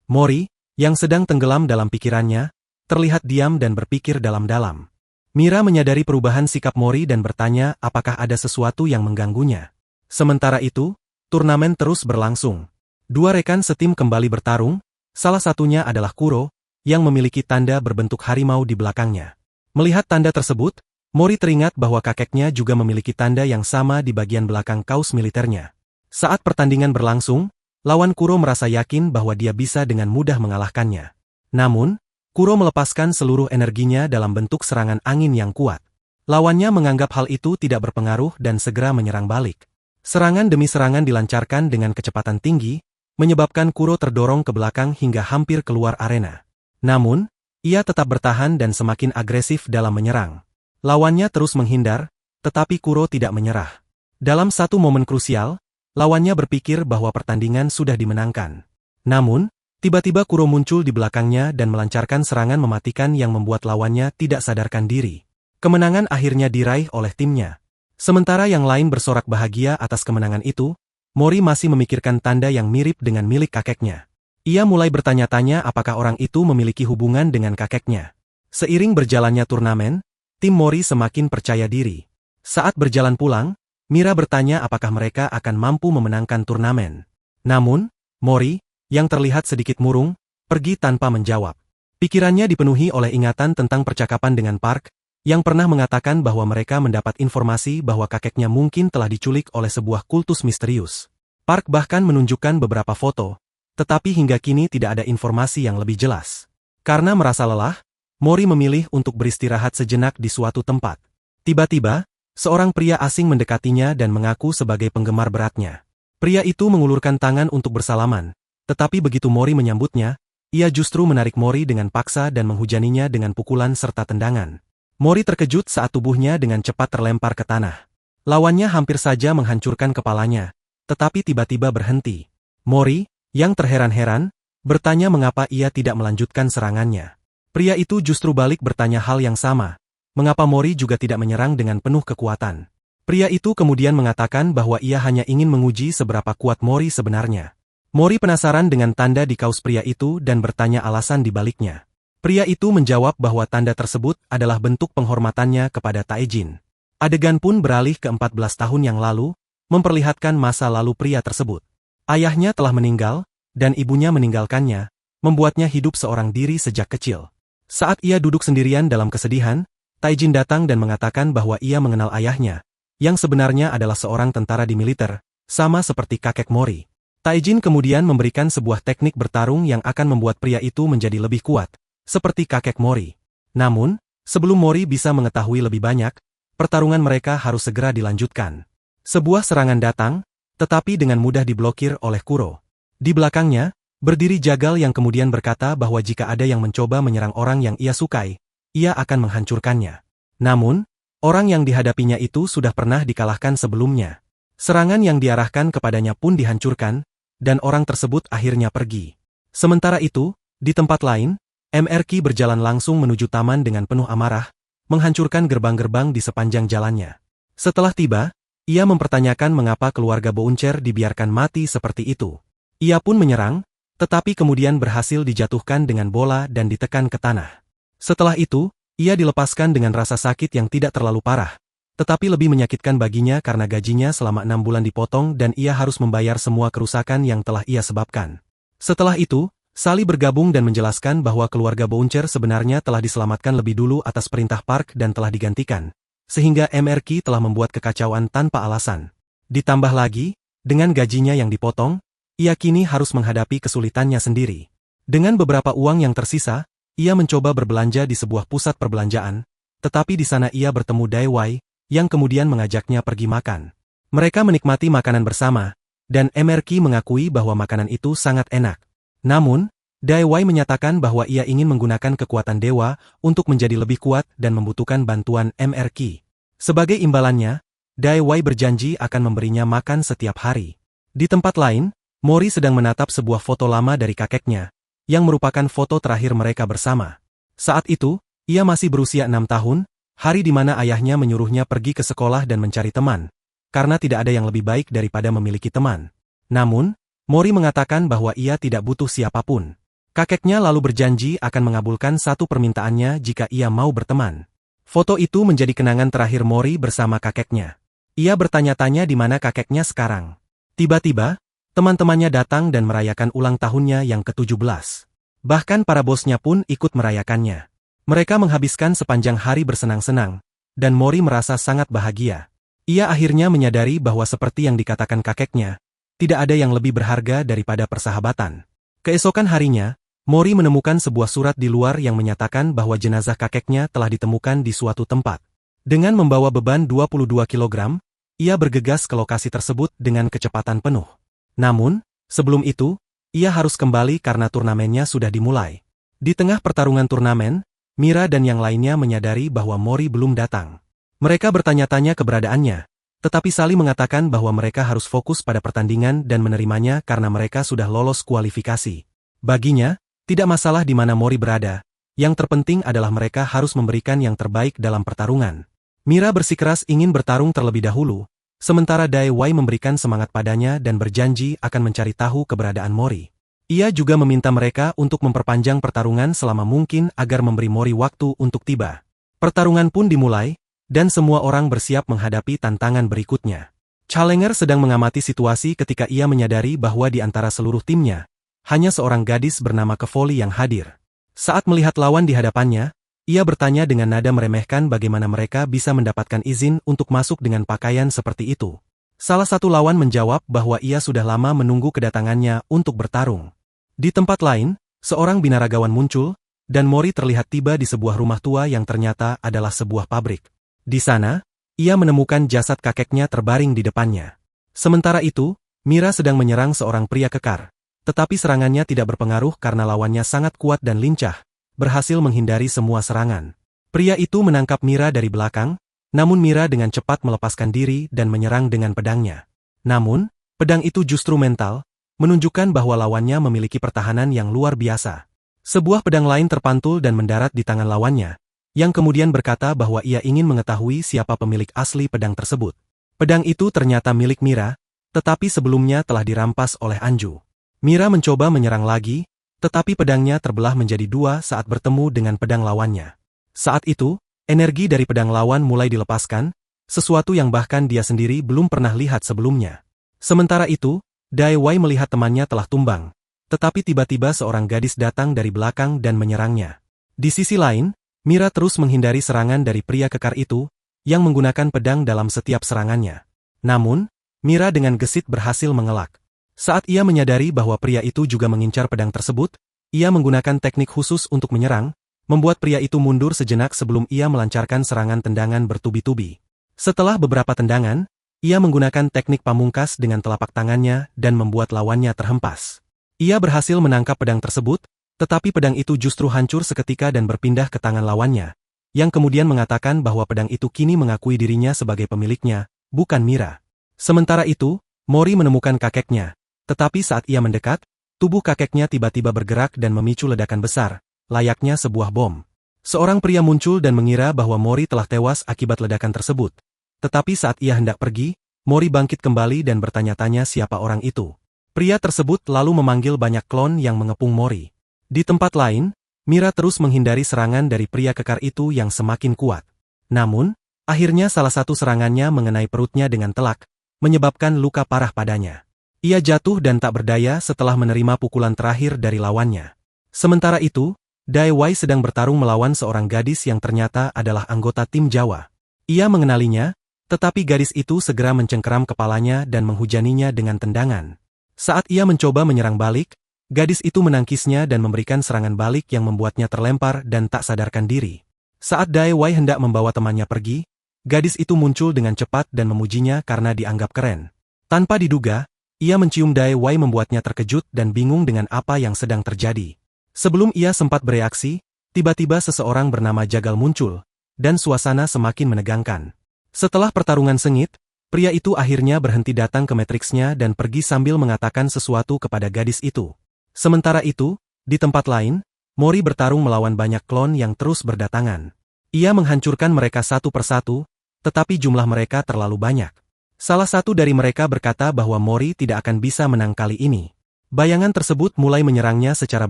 Mori, yang sedang tenggelam dalam pikirannya, terlihat diam dan berpikir dalam-dalam. Mira menyadari perubahan sikap Mori dan bertanya apakah ada sesuatu yang mengganggunya. Sementara itu, turnamen terus berlangsung. Dua rekan setim kembali bertarung, salah satunya adalah Kuro, yang memiliki tanda berbentuk harimau di belakangnya. Melihat tanda tersebut, Mori teringat bahwa kakeknya juga memiliki tanda yang sama di bagian belakang kaos militernya. Saat pertandingan berlangsung, lawan Kuro merasa yakin bahwa dia bisa dengan mudah mengalahkannya. Namun, Kuro melepaskan seluruh energinya dalam bentuk serangan angin yang kuat. Lawannya menganggap hal itu tidak berpengaruh dan segera menyerang balik. Serangan demi serangan dilancarkan dengan kecepatan tinggi, menyebabkan Kuro terdorong ke belakang hingga hampir keluar arena. Namun, ia tetap bertahan dan semakin agresif dalam menyerang. Lawannya terus menghindar, tetapi Kuro tidak menyerah. Dalam satu momen krusial, lawannya berpikir bahwa pertandingan sudah dimenangkan. Namun, tiba-tiba Kuro muncul di belakangnya dan melancarkan serangan mematikan yang membuat lawannya tidak sadarkan diri. Kemenangan akhirnya diraih oleh timnya. Sementara yang lain bersorak bahagia atas kemenangan itu, Mori masih memikirkan tanda yang mirip dengan milik kakeknya. Ia mulai bertanya-tanya apakah orang itu memiliki hubungan dengan kakeknya. Seiring berjalannya turnamen, tim Mori semakin percaya diri. Saat berjalan pulang, Mira bertanya apakah mereka akan mampu memenangkan turnamen. Namun, Mori, yang terlihat sedikit murung, pergi tanpa menjawab. Pikirannya dipenuhi oleh ingatan tentang percakapan dengan Park, yang pernah mengatakan bahwa mereka mendapat informasi bahwa kakeknya mungkin telah diculik oleh sebuah kultus misterius. Park bahkan menunjukkan beberapa foto, tetapi hingga kini tidak ada informasi yang lebih jelas. Karena merasa lelah, Mori memilih untuk beristirahat sejenak di suatu tempat. Tiba-tiba, seorang pria asing mendekatinya dan mengaku sebagai penggemar beratnya. Pria itu mengulurkan tangan untuk bersalaman, tetapi begitu Mori menyambutnya, ia justru menarik Mori dengan paksa dan menghujaninya dengan pukulan serta tendangan. Mori terkejut saat tubuhnya dengan cepat terlempar ke tanah. Lawannya hampir saja menghancurkan kepalanya, tetapi tiba-tiba berhenti. Mori, yang terheran-heran, bertanya mengapa ia tidak melanjutkan serangannya. Pria itu justru balik bertanya hal yang sama, mengapa Mori juga tidak menyerang dengan penuh kekuatan. Pria itu kemudian mengatakan bahwa ia hanya ingin menguji seberapa kuat Mori sebenarnya. Mori penasaran dengan tanda di kaus pria itu dan bertanya alasan di baliknya. Pria itu menjawab bahwa tanda tersebut adalah bentuk penghormatannya kepada Taejin. Adegan pun beralih ke 14 tahun yang lalu, memperlihatkan masa lalu pria tersebut. Ayahnya telah meninggal, dan ibunya meninggalkannya, membuatnya hidup seorang diri sejak kecil. Saat ia duduk sendirian dalam kesedihan, Taejin datang dan mengatakan bahwa ia mengenal ayahnya, yang sebenarnya adalah seorang tentara di militer, sama seperti kakek Mori. Taejin kemudian memberikan sebuah teknik bertarung yang akan membuat pria itu menjadi lebih kuat, seperti kakek Mori. Namun, sebelum Mori bisa mengetahui lebih banyak, pertarungan mereka harus segera dilanjutkan. Sebuah serangan datang, tetapi dengan mudah diblokir oleh Kuro. Di belakangnya, berdiri Jagal yang kemudian berkata bahwa jika ada yang mencoba menyerang orang yang ia sukai, ia akan menghancurkannya. Namun, orang yang dihadapinya itu sudah pernah dikalahkan sebelumnya. Serangan yang diarahkan kepadanya pun dihancurkan, dan orang tersebut akhirnya pergi. Sementara itu, di tempat lain, MRQ berjalan langsung menuju taman dengan penuh amarah, menghancurkan gerbang-gerbang di sepanjang jalannya. Setelah tiba, ia mempertanyakan mengapa keluarga Bouncer dibiarkan mati seperti itu. Ia pun menyerang, tetapi kemudian berhasil dijatuhkan dengan bola dan ditekan ke tanah. Setelah itu, ia dilepaskan dengan rasa sakit yang tidak terlalu parah, tetapi lebih menyakitkan baginya karena gajinya selama 6 bulan dipotong dan ia harus membayar semua kerusakan yang telah ia sebabkan. Setelah itu, Sally bergabung dan menjelaskan bahwa keluarga Bouncer sebenarnya telah diselamatkan lebih dulu atas perintah Park dan telah digantikan, sehingga MRQ telah membuat kekacauan tanpa alasan. Ditambah lagi, dengan gajinya yang dipotong, ia kini harus menghadapi kesulitannya sendiri. Dengan beberapa uang yang tersisa, ia mencoba berbelanja di sebuah pusat perbelanjaan, tetapi di sana ia bertemu Daewai, yang kemudian mengajaknya pergi makan. Mereka menikmati makanan bersama, dan MRQ mengakui bahwa makanan itu sangat enak. Namun, Daewai menyatakan bahwa ia ingin menggunakan kekuatan dewa untuk menjadi lebih kuat dan membutuhkan bantuan MRQ. Sebagai imbalannya, Daewai berjanji akan memberinya makan setiap hari. Di tempat lain, Mori sedang menatap sebuah foto lama dari kakeknya, yang merupakan foto terakhir mereka bersama. Saat itu, ia masih berusia 6 tahun, hari di mana ayahnya menyuruhnya pergi ke sekolah dan mencari teman, karena tidak ada yang lebih baik daripada memiliki teman. Namun, Mori mengatakan bahwa ia tidak butuh siapapun. Kakeknya lalu berjanji akan mengabulkan satu permintaannya jika ia mau berteman. Foto itu menjadi kenangan terakhir Mori bersama kakeknya. Ia bertanya-tanya di mana kakeknya sekarang. Tiba-tiba, teman-temannya datang dan merayakan ulang tahunnya yang ke-17. Bahkan para bosnya pun ikut merayakannya. Mereka menghabiskan sepanjang hari bersenang-senang, dan Mori merasa sangat bahagia. Ia akhirnya menyadari bahwa seperti yang dikatakan kakeknya, tidak ada yang lebih berharga daripada persahabatan. Keesokan harinya, Mori menemukan sebuah surat di luar yang menyatakan bahwa jenazah kakeknya telah ditemukan di suatu tempat. Dengan membawa beban 22 kilogram, ia bergegas ke lokasi tersebut dengan kecepatan penuh. Namun, sebelum itu, ia harus kembali karena turnamennya sudah dimulai. Di tengah pertarungan turnamen, Mira dan yang lainnya menyadari bahwa Mori belum datang. Mereka bertanya-tanya keberadaannya, tetapi saling mengatakan bahwa mereka harus fokus pada pertandingan dan menerimanya karena mereka sudah lolos kualifikasi. Baginya, tidak masalah di mana Mori berada, yang terpenting adalah mereka harus memberikan yang terbaik dalam pertarungan. Mira bersikeras ingin bertarung terlebih dahulu, sementara Dai Wei memberikan semangat padanya dan berjanji akan mencari tahu keberadaan Mori. Ia juga meminta mereka untuk memperpanjang pertarungan selama mungkin agar memberi Mori waktu untuk tiba. Pertarungan pun dimulai, dan semua orang bersiap menghadapi tantangan berikutnya. Challenger sedang mengamati situasi ketika ia menyadari bahwa di antara seluruh timnya, hanya seorang gadis bernama Kevoli yang hadir. Saat melihat lawan di hadapannya, ia bertanya dengan nada meremehkan bagaimana mereka bisa mendapatkan izin untuk masuk dengan pakaian seperti itu. Salah satu lawan menjawab bahwa ia sudah lama menunggu kedatangannya untuk bertarung. Di tempat lain, seorang binaragawan muncul, dan Mori terlihat tiba di sebuah rumah tua yang ternyata adalah sebuah pabrik. Di sana, ia menemukan jasad kakeknya terbaring di depannya. Sementara itu, Mira sedang menyerang seorang pria kekar. Tetapi serangannya tidak berpengaruh karena lawannya sangat kuat dan lincah, berhasil menghindari semua serangan. Pria itu menangkap Mira dari belakang, namun Mira dengan cepat melepaskan diri dan menyerang dengan pedangnya. Namun, pedang itu justru mental, menunjukkan bahwa lawannya memiliki pertahanan yang luar biasa. Sebuah pedang lain terpantul dan mendarat di tangan lawannya, yang kemudian berkata bahwa ia ingin mengetahui siapa pemilik asli pedang tersebut. Pedang itu ternyata milik Mira, tetapi sebelumnya telah dirampas oleh Anju. Mira mencoba menyerang lagi, tetapi pedangnya terbelah menjadi dua saat bertemu dengan pedang lawannya. Saat itu, energi dari pedang lawan mulai dilepaskan, sesuatu yang bahkan dia sendiri belum pernah lihat sebelumnya. Sementara itu, Dai Wei melihat temannya telah tumbang, tetapi tiba-tiba seorang gadis datang dari belakang dan menyerangnya. Di sisi lain, Mira terus menghindari serangan dari pria kekar itu, yang menggunakan pedang dalam setiap serangannya. Namun, Mira dengan gesit berhasil mengelak. Saat ia menyadari bahwa pria itu juga mengincar pedang tersebut, ia menggunakan teknik khusus untuk menyerang, membuat pria itu mundur sejenak sebelum ia melancarkan serangan tendangan bertubi-tubi. Setelah beberapa tendangan, ia menggunakan teknik pamungkas dengan telapak tangannya dan membuat lawannya terhempas. Ia berhasil menangkap pedang tersebut, tetapi pedang itu justru hancur seketika dan berpindah ke tangan lawannya, yang kemudian mengatakan bahwa pedang itu kini mengakui dirinya sebagai pemiliknya, bukan Mira. Sementara itu, Mori menemukan kakeknya, tetapi saat ia mendekat, tubuh kakeknya tiba-tiba bergerak dan memicu ledakan besar, layaknya sebuah bom. Seorang pria muncul dan mengira bahwa Mori telah tewas akibat ledakan tersebut. Tetapi saat ia hendak pergi, Mori bangkit kembali dan bertanya-tanya siapa orang itu. Pria tersebut lalu memanggil banyak klon yang mengepung Mori. Di tempat lain, Mira terus menghindari serangan dari pria kekar itu yang semakin kuat. Namun, akhirnya salah satu serangannya mengenai perutnya dengan telak, menyebabkan luka parah padanya. Ia jatuh dan tak berdaya setelah menerima pukulan terakhir dari lawannya. Sementara itu, Dai Wei sedang bertarung melawan seorang gadis yang ternyata adalah anggota tim Jawa. Ia mengenalinya, tetapi gadis itu segera mencengkeram kepalanya dan menghujaninya dengan tendangan. Saat ia mencoba menyerang balik, gadis itu menangkisnya dan memberikan serangan balik yang membuatnya terlempar dan tak sadarkan diri. Saat Dai Wei hendak membawa temannya pergi, gadis itu muncul dengan cepat dan memujinya karena dianggap keren. Tanpa diduga, ia mencium Dai Wei membuatnya terkejut dan bingung dengan apa yang sedang terjadi. Sebelum ia sempat bereaksi, tiba-tiba seseorang bernama Jagal muncul, dan suasana semakin menegangkan. Setelah pertarungan sengit, pria itu akhirnya berhenti datang ke Matrixnya dan pergi sambil mengatakan sesuatu kepada gadis itu. Sementara itu, di tempat lain, Mori bertarung melawan banyak klon yang terus berdatangan. Ia menghancurkan mereka satu persatu, tetapi jumlah mereka terlalu banyak. Salah satu dari mereka berkata bahwa Mori tidak akan bisa menang kali ini. Bayangan tersebut mulai menyerangnya secara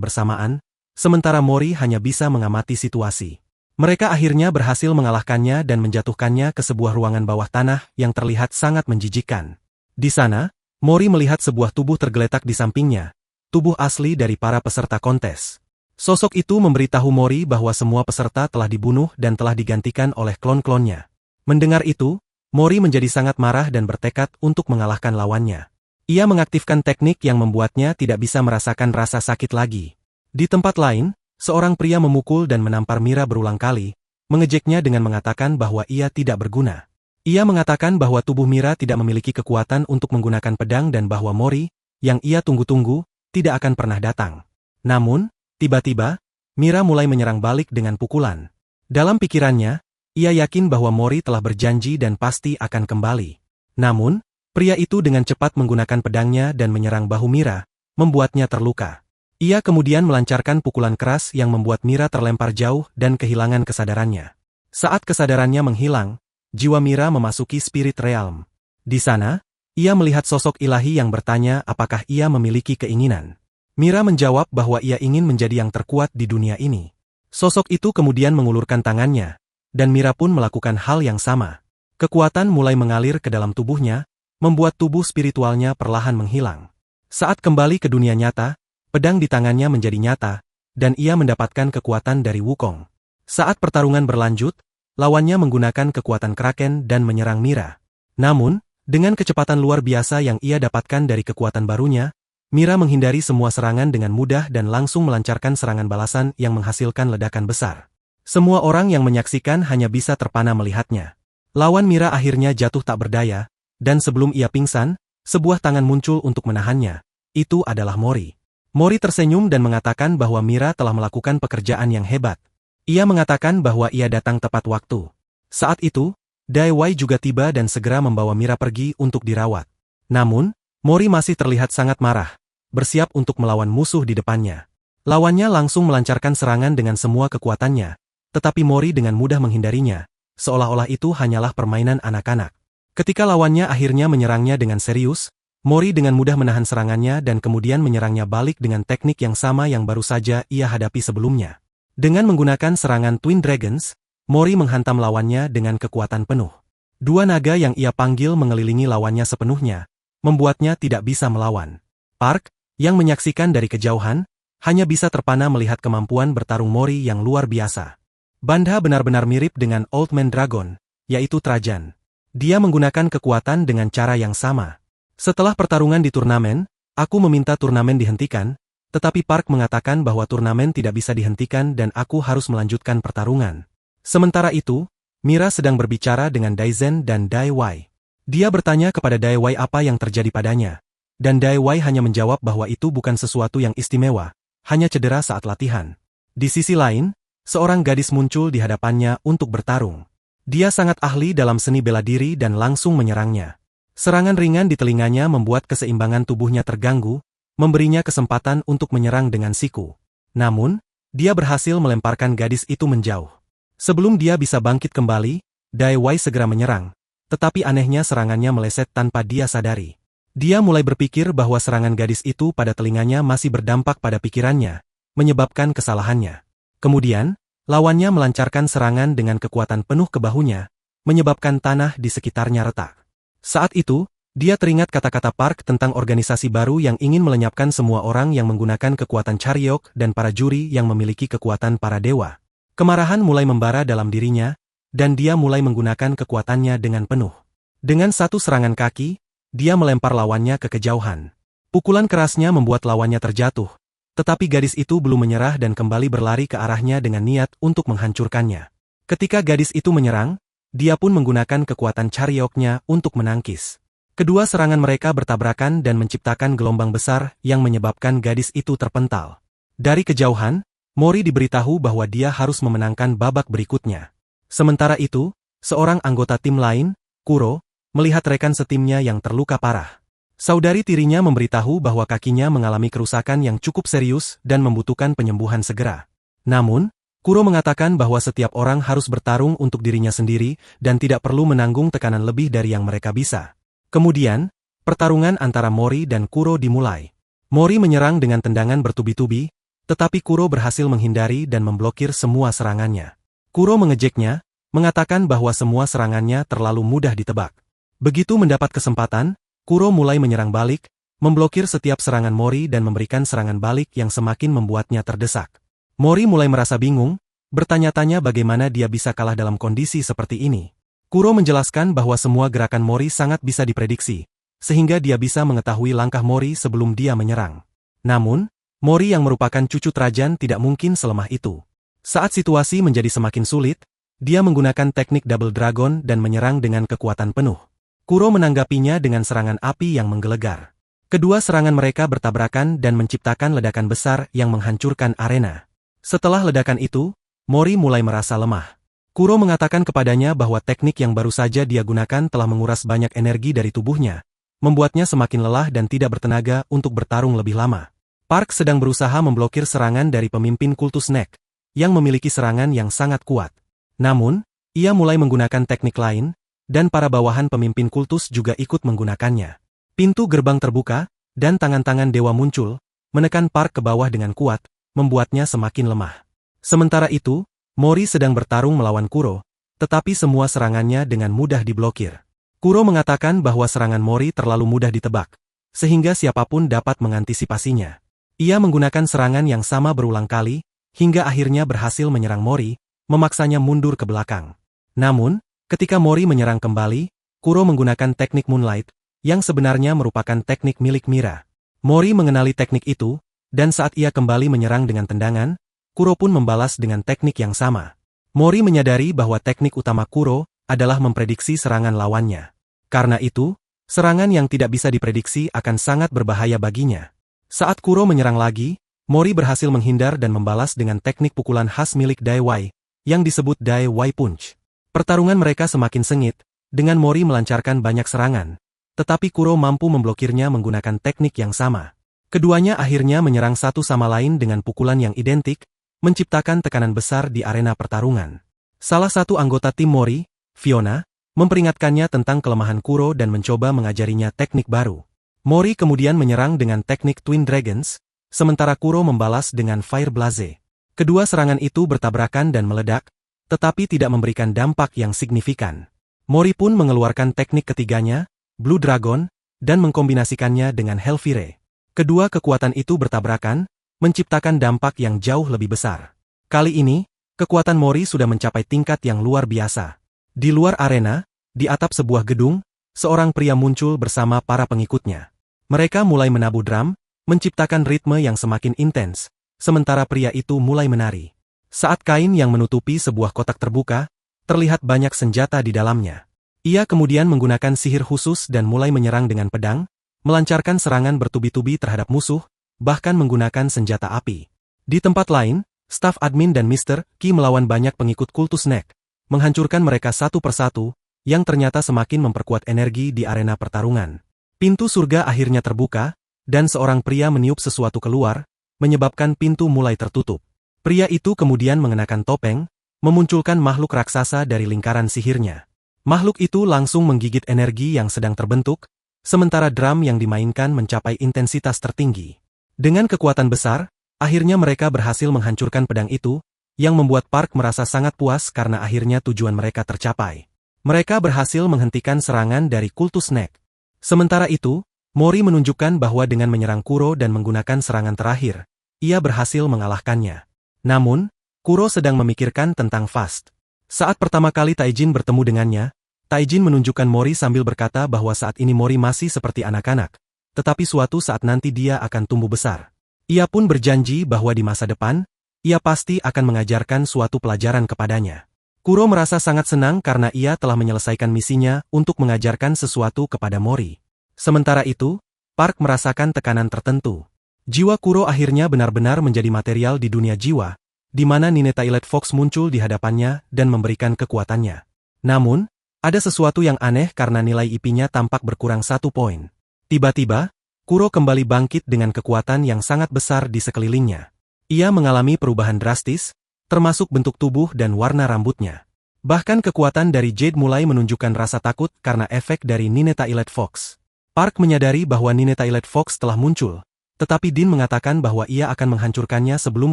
bersamaan, sementara Mori hanya bisa mengamati situasi. Mereka akhirnya berhasil mengalahkannya dan menjatuhkannya ke sebuah ruangan bawah tanah yang terlihat sangat menjijikkan. Di sana, Mori melihat sebuah tubuh tergeletak di sampingnya. Tubuh asli dari para peserta kontes. Sosok itu memberitahu Mori bahwa semua peserta telah dibunuh dan telah digantikan oleh klon-klonnya. Mendengar itu, Mori menjadi sangat marah dan bertekad untuk mengalahkan lawannya. Ia mengaktifkan teknik yang membuatnya tidak bisa merasakan rasa sakit lagi. Di tempat lain, seorang pria memukul dan menampar Mira berulang kali, mengejeknya dengan mengatakan bahwa ia tidak berguna. Ia mengatakan bahwa tubuh Mira tidak memiliki kekuatan untuk menggunakan pedang dan bahwa Mori, yang ia tunggu-tunggu, tidak akan pernah datang. Namun, tiba-tiba, Mira mulai menyerang balik dengan pukulan. Dalam pikirannya, ia yakin bahwa Mori telah berjanji dan pasti akan kembali. Namun, pria itu dengan cepat menggunakan pedangnya dan menyerang bahu Mira, membuatnya terluka. Ia kemudian melancarkan pukulan keras yang membuat Mira terlempar jauh dan kehilangan kesadarannya. Saat kesadarannya menghilang, jiwa Mira memasuki Spirit Realm. Di sana, ia melihat sosok ilahi yang bertanya apakah ia memiliki keinginan. Mira menjawab bahwa ia ingin menjadi yang terkuat di dunia ini. Sosok itu kemudian mengulurkan tangannya, dan Mira pun melakukan hal yang sama. Kekuatan mulai mengalir ke dalam tubuhnya, membuat tubuh spiritualnya perlahan menghilang. Saat kembali ke dunia nyata, pedang di tangannya menjadi nyata, dan ia mendapatkan kekuatan dari Wukong. Saat pertarungan berlanjut, lawannya menggunakan kekuatan Kraken dan menyerang Mira. Namun, dengan kecepatan luar biasa yang ia dapatkan dari kekuatan barunya, Mira menghindari semua serangan dengan mudah dan langsung melancarkan serangan balasan yang menghasilkan ledakan besar. Semua orang yang menyaksikan hanya bisa terpana melihatnya. Lawan Mira akhirnya jatuh tak berdaya, dan sebelum ia pingsan, sebuah tangan muncul untuk menahannya. Itu adalah Mori. Mori tersenyum dan mengatakan bahwa Mira telah melakukan pekerjaan yang hebat. Ia mengatakan bahwa ia datang tepat waktu. Saat itu, Dai Wei juga tiba dan segera membawa Mira pergi untuk dirawat. Namun, Mori masih terlihat sangat marah, bersiap untuk melawan musuh di depannya. Lawannya langsung melancarkan serangan dengan semua kekuatannya, tetapi Mori dengan mudah menghindarinya, seolah-olah itu hanyalah permainan anak-anak. Ketika lawannya akhirnya menyerangnya dengan serius, Mori dengan mudah menahan serangannya dan kemudian menyerangnya balik dengan teknik yang sama yang baru saja ia hadapi sebelumnya. Dengan menggunakan serangan Twin Dragons, Mori menghantam lawannya dengan kekuatan penuh. Dua naga yang ia panggil mengelilingi lawannya sepenuhnya, membuatnya tidak bisa melawan. Park, yang menyaksikan dari kejauhan, hanya bisa terpana melihat kemampuan bertarung Mori yang luar biasa. Bandha benar-benar mirip dengan Old Man Dragon, yaitu Trajan. Dia menggunakan kekuatan dengan cara yang sama. Setelah pertarungan di turnamen, aku meminta turnamen dihentikan, tetapi Park mengatakan bahwa turnamen tidak bisa dihentikan dan aku harus melanjutkan pertarungan. Sementara itu, Mira sedang berbicara dengan Daizen dan Dai Wei. Dia bertanya kepada Dai Wei apa yang terjadi padanya. Dan Dai Wei hanya menjawab bahwa itu bukan sesuatu yang istimewa, hanya cedera saat latihan. Di sisi lain, seorang gadis muncul di hadapannya untuk bertarung. Dia sangat ahli dalam seni bela diri dan langsung menyerangnya. Serangan ringan di telinganya membuat keseimbangan tubuhnya terganggu, memberinya kesempatan untuk menyerang dengan siku. Namun, dia berhasil melemparkan gadis itu menjauh. Sebelum dia bisa bangkit kembali, Dai Wei segera menyerang, tetapi anehnya serangannya meleset tanpa dia sadari. Dia mulai berpikir bahwa serangan gadis itu pada telinganya masih berdampak pada pikirannya, menyebabkan kesalahannya. Kemudian, lawannya melancarkan serangan dengan kekuatan penuh ke bahunya, menyebabkan tanah di sekitarnya retak. Saat itu, dia teringat kata-kata Park tentang organisasi baru yang ingin melenyapkan semua orang yang menggunakan kekuatan Charyok dan para juri yang memiliki kekuatan para dewa. Kemarahan mulai membara dalam dirinya, dan dia mulai menggunakan kekuatannya dengan penuh. Dengan satu serangan kaki, dia melempar lawannya ke kejauhan. Pukulan kerasnya membuat lawannya terjatuh, tetapi gadis itu belum menyerah dan kembali berlari ke arahnya dengan niat untuk menghancurkannya. Ketika gadis itu menyerang, dia pun menggunakan kekuatan Charyoknya untuk menangkis. Kedua serangan mereka bertabrakan dan menciptakan gelombang besar yang menyebabkan gadis itu terpental. Dari kejauhan, Mori diberitahu bahwa dia harus memenangkan babak berikutnya. Sementara itu, seorang anggota tim lain, Kuro, melihat rekan setimnya yang terluka parah. Saudari tirinya memberitahu bahwa kakinya mengalami kerusakan yang cukup serius dan membutuhkan penyembuhan segera. Namun, Kuro mengatakan bahwa setiap orang harus bertarung untuk dirinya sendiri dan tidak perlu menanggung tekanan lebih dari yang mereka bisa. Kemudian, pertarungan antara Mori dan Kuro dimulai. Mori menyerang dengan tendangan bertubi-tubi, tetapi Kuro berhasil menghindari dan memblokir semua serangannya. Kuro mengejeknya, mengatakan bahwa semua serangannya terlalu mudah ditebak. Begitu mendapat kesempatan, Kuro mulai menyerang balik, memblokir setiap serangan Mori dan memberikan serangan balik yang semakin membuatnya terdesak. Mori mulai merasa bingung, bertanya-tanya bagaimana dia bisa kalah dalam kondisi seperti ini. Kuro menjelaskan bahwa semua gerakan Mori sangat bisa diprediksi, sehingga dia bisa mengetahui langkah Mori sebelum dia menyerang. Namun, Mori yang merupakan cucu Trajan tidak mungkin selemah itu. Saat situasi menjadi semakin sulit, dia menggunakan teknik Double Dragon dan menyerang dengan kekuatan penuh. Kuro menanggapinya dengan serangan api yang menggelegar. Kedua serangan mereka bertabrakan dan menciptakan ledakan besar yang menghancurkan arena. Setelah ledakan itu, Mori mulai merasa lemah. Kuro mengatakan kepadanya bahwa teknik yang baru saja dia gunakan telah menguras banyak energi dari tubuhnya, membuatnya semakin lelah dan tidak bertenaga untuk bertarung lebih lama. Park sedang berusaha memblokir serangan dari pemimpin kultus Snake, yang memiliki serangan yang sangat kuat. Namun, ia mulai menggunakan teknik lain, dan para bawahan pemimpin kultus juga ikut menggunakannya. Pintu gerbang terbuka, dan tangan-tangan dewa muncul, menekan Park ke bawah dengan kuat, membuatnya semakin lemah. Sementara itu, Mori sedang bertarung melawan Kuro, tetapi semua serangannya dengan mudah diblokir. Kuro mengatakan bahwa serangan Mori terlalu mudah ditebak, sehingga siapapun dapat mengantisipasinya. Ia menggunakan serangan yang sama berulang kali, hingga akhirnya berhasil menyerang Mori, memaksanya mundur ke belakang. Namun, ketika Mori menyerang kembali, Kuro menggunakan teknik Moonlight, yang sebenarnya merupakan teknik milik Mira. Mori mengenali teknik itu, dan saat ia kembali menyerang dengan tendangan, Kuro pun membalas dengan teknik yang sama. Mori menyadari bahwa teknik utama Kuro adalah memprediksi serangan lawannya. Karena itu, serangan yang tidak bisa diprediksi akan sangat berbahaya baginya. Saat Kuro menyerang lagi, Mori berhasil menghindar dan membalas dengan teknik pukulan khas milik Dai Wai, yang disebut Dai Wai Punch. Pertarungan mereka semakin sengit, dengan Mori melancarkan banyak serangan, tetapi Kuro mampu memblokirnya menggunakan teknik yang sama. Keduanya akhirnya menyerang satu sama lain dengan pukulan yang identik, menciptakan tekanan besar di arena pertarungan. Salah satu anggota tim Mori, Fiona, memperingatkannya tentang kelemahan Kuro dan mencoba mengajarinya teknik baru. Mori kemudian menyerang dengan teknik Twin Dragons, sementara Kuro membalas dengan Fire Blaze. Kedua serangan itu bertabrakan dan meledak, tetapi tidak memberikan dampak yang signifikan. Mori pun mengeluarkan teknik ketiganya, Blue Dragon, dan mengkombinasikannya dengan Hellfire. Kedua kekuatan itu bertabrakan, menciptakan dampak yang jauh lebih besar. Kali ini, kekuatan Mori sudah mencapai tingkat yang luar biasa. Di luar arena, di atap sebuah gedung, seorang pria muncul bersama para pengikutnya. Mereka mulai menabuh drum, menciptakan ritme yang semakin intens, sementara pria itu mulai menari. Saat kain yang menutupi sebuah kotak terbuka, terlihat banyak senjata di dalamnya. Ia kemudian menggunakan sihir khusus dan mulai menyerang dengan pedang, melancarkan serangan bertubi-tubi terhadap musuh, bahkan menggunakan senjata api. Di tempat lain, staf admin dan Mr. Ki melawan banyak pengikut kultus Snake, menghancurkan mereka satu persatu, yang ternyata semakin memperkuat energi di arena pertarungan. Pintu surga akhirnya terbuka, dan seorang pria meniup sesuatu keluar, menyebabkan pintu mulai tertutup. Pria itu kemudian mengenakan topeng, memunculkan makhluk raksasa dari lingkaran sihirnya. Makhluk itu langsung menggigit energi yang sedang terbentuk, sementara drum yang dimainkan mencapai intensitas tertinggi. Dengan kekuatan besar, akhirnya mereka berhasil menghancurkan pedang itu, yang membuat Park merasa sangat puas karena akhirnya tujuan mereka tercapai. Mereka berhasil menghentikan serangan dari kultus Snake. Sementara itu, Mori menunjukkan bahwa dengan menyerang Kuro dan menggunakan serangan terakhir, ia berhasil mengalahkannya. Namun, Kuro sedang memikirkan tentang Fast. Saat pertama kali Taijin bertemu dengannya, Taijin menunjukkan Mori sambil berkata bahwa saat ini Mori masih seperti anak-anak, tetapi suatu saat nanti dia akan tumbuh besar. Ia pun berjanji bahwa di masa depan, ia pasti akan mengajarkan suatu pelajaran kepadanya. Kuro merasa sangat senang karena ia telah menyelesaikan misinya untuk mengajarkan sesuatu kepada Mori. Sementara itu, Park merasakan tekanan tertentu. Jiwa Kuro akhirnya benar-benar menjadi material di dunia jiwa, di mana Nineta Elite Fox muncul di hadapannya dan memberikan kekuatannya. Namun, ada sesuatu yang aneh karena nilai IP-nya tampak berkurang 1 poin. Tiba-tiba, Kuro kembali bangkit dengan kekuatan yang sangat besar di sekelilingnya. Ia mengalami perubahan drastis, termasuk bentuk tubuh dan warna rambutnya. Bahkan kekuatan dari Jade mulai menunjukkan rasa takut karena efek dari Nineta Elite Fox. Park menyadari bahwa Nineta Elite Fox telah muncul, tetapi Din mengatakan bahwa ia akan menghancurkannya sebelum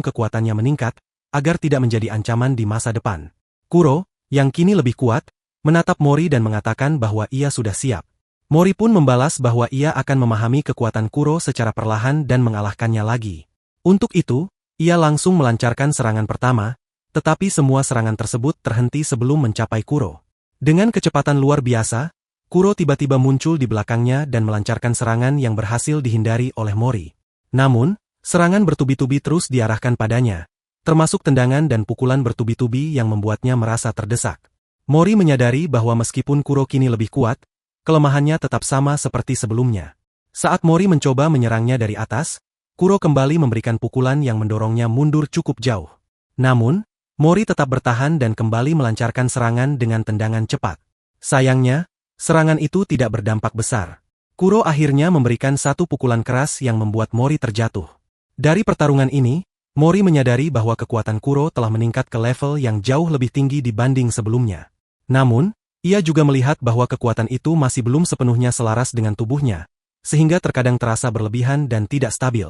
kekuatannya meningkat, agar tidak menjadi ancaman di masa depan. Kuro, yang kini lebih kuat, menatap Mori dan mengatakan bahwa ia sudah siap. Mori pun membalas bahwa ia akan memahami kekuatan Kuro secara perlahan dan mengalahkannya lagi. Untuk itu, ia langsung melancarkan serangan pertama, tetapi semua serangan tersebut terhenti sebelum mencapai Kuro. Dengan kecepatan luar biasa, Kuro tiba-tiba muncul di belakangnya dan melancarkan serangan yang berhasil dihindari oleh Mori. Namun, serangan bertubi-tubi terus diarahkan padanya, termasuk tendangan dan pukulan bertubi-tubi yang membuatnya merasa terdesak. Mori menyadari bahwa meskipun Kuro kini lebih kuat, kelemahannya tetap sama seperti sebelumnya. Saat Mori mencoba menyerangnya dari atas, Kuro kembali memberikan pukulan yang mendorongnya mundur cukup jauh. Namun, Mori tetap bertahan dan kembali melancarkan serangan dengan tendangan cepat. Sayangnya, serangan itu tidak berdampak besar. Kuro akhirnya memberikan satu pukulan keras yang membuat Mori terjatuh. Dari pertarungan ini, Mori menyadari bahwa kekuatan Kuro telah meningkat ke level yang jauh lebih tinggi dibanding sebelumnya. Namun, ia juga melihat bahwa kekuatan itu masih belum sepenuhnya selaras dengan tubuhnya, sehingga terkadang terasa berlebihan dan tidak stabil.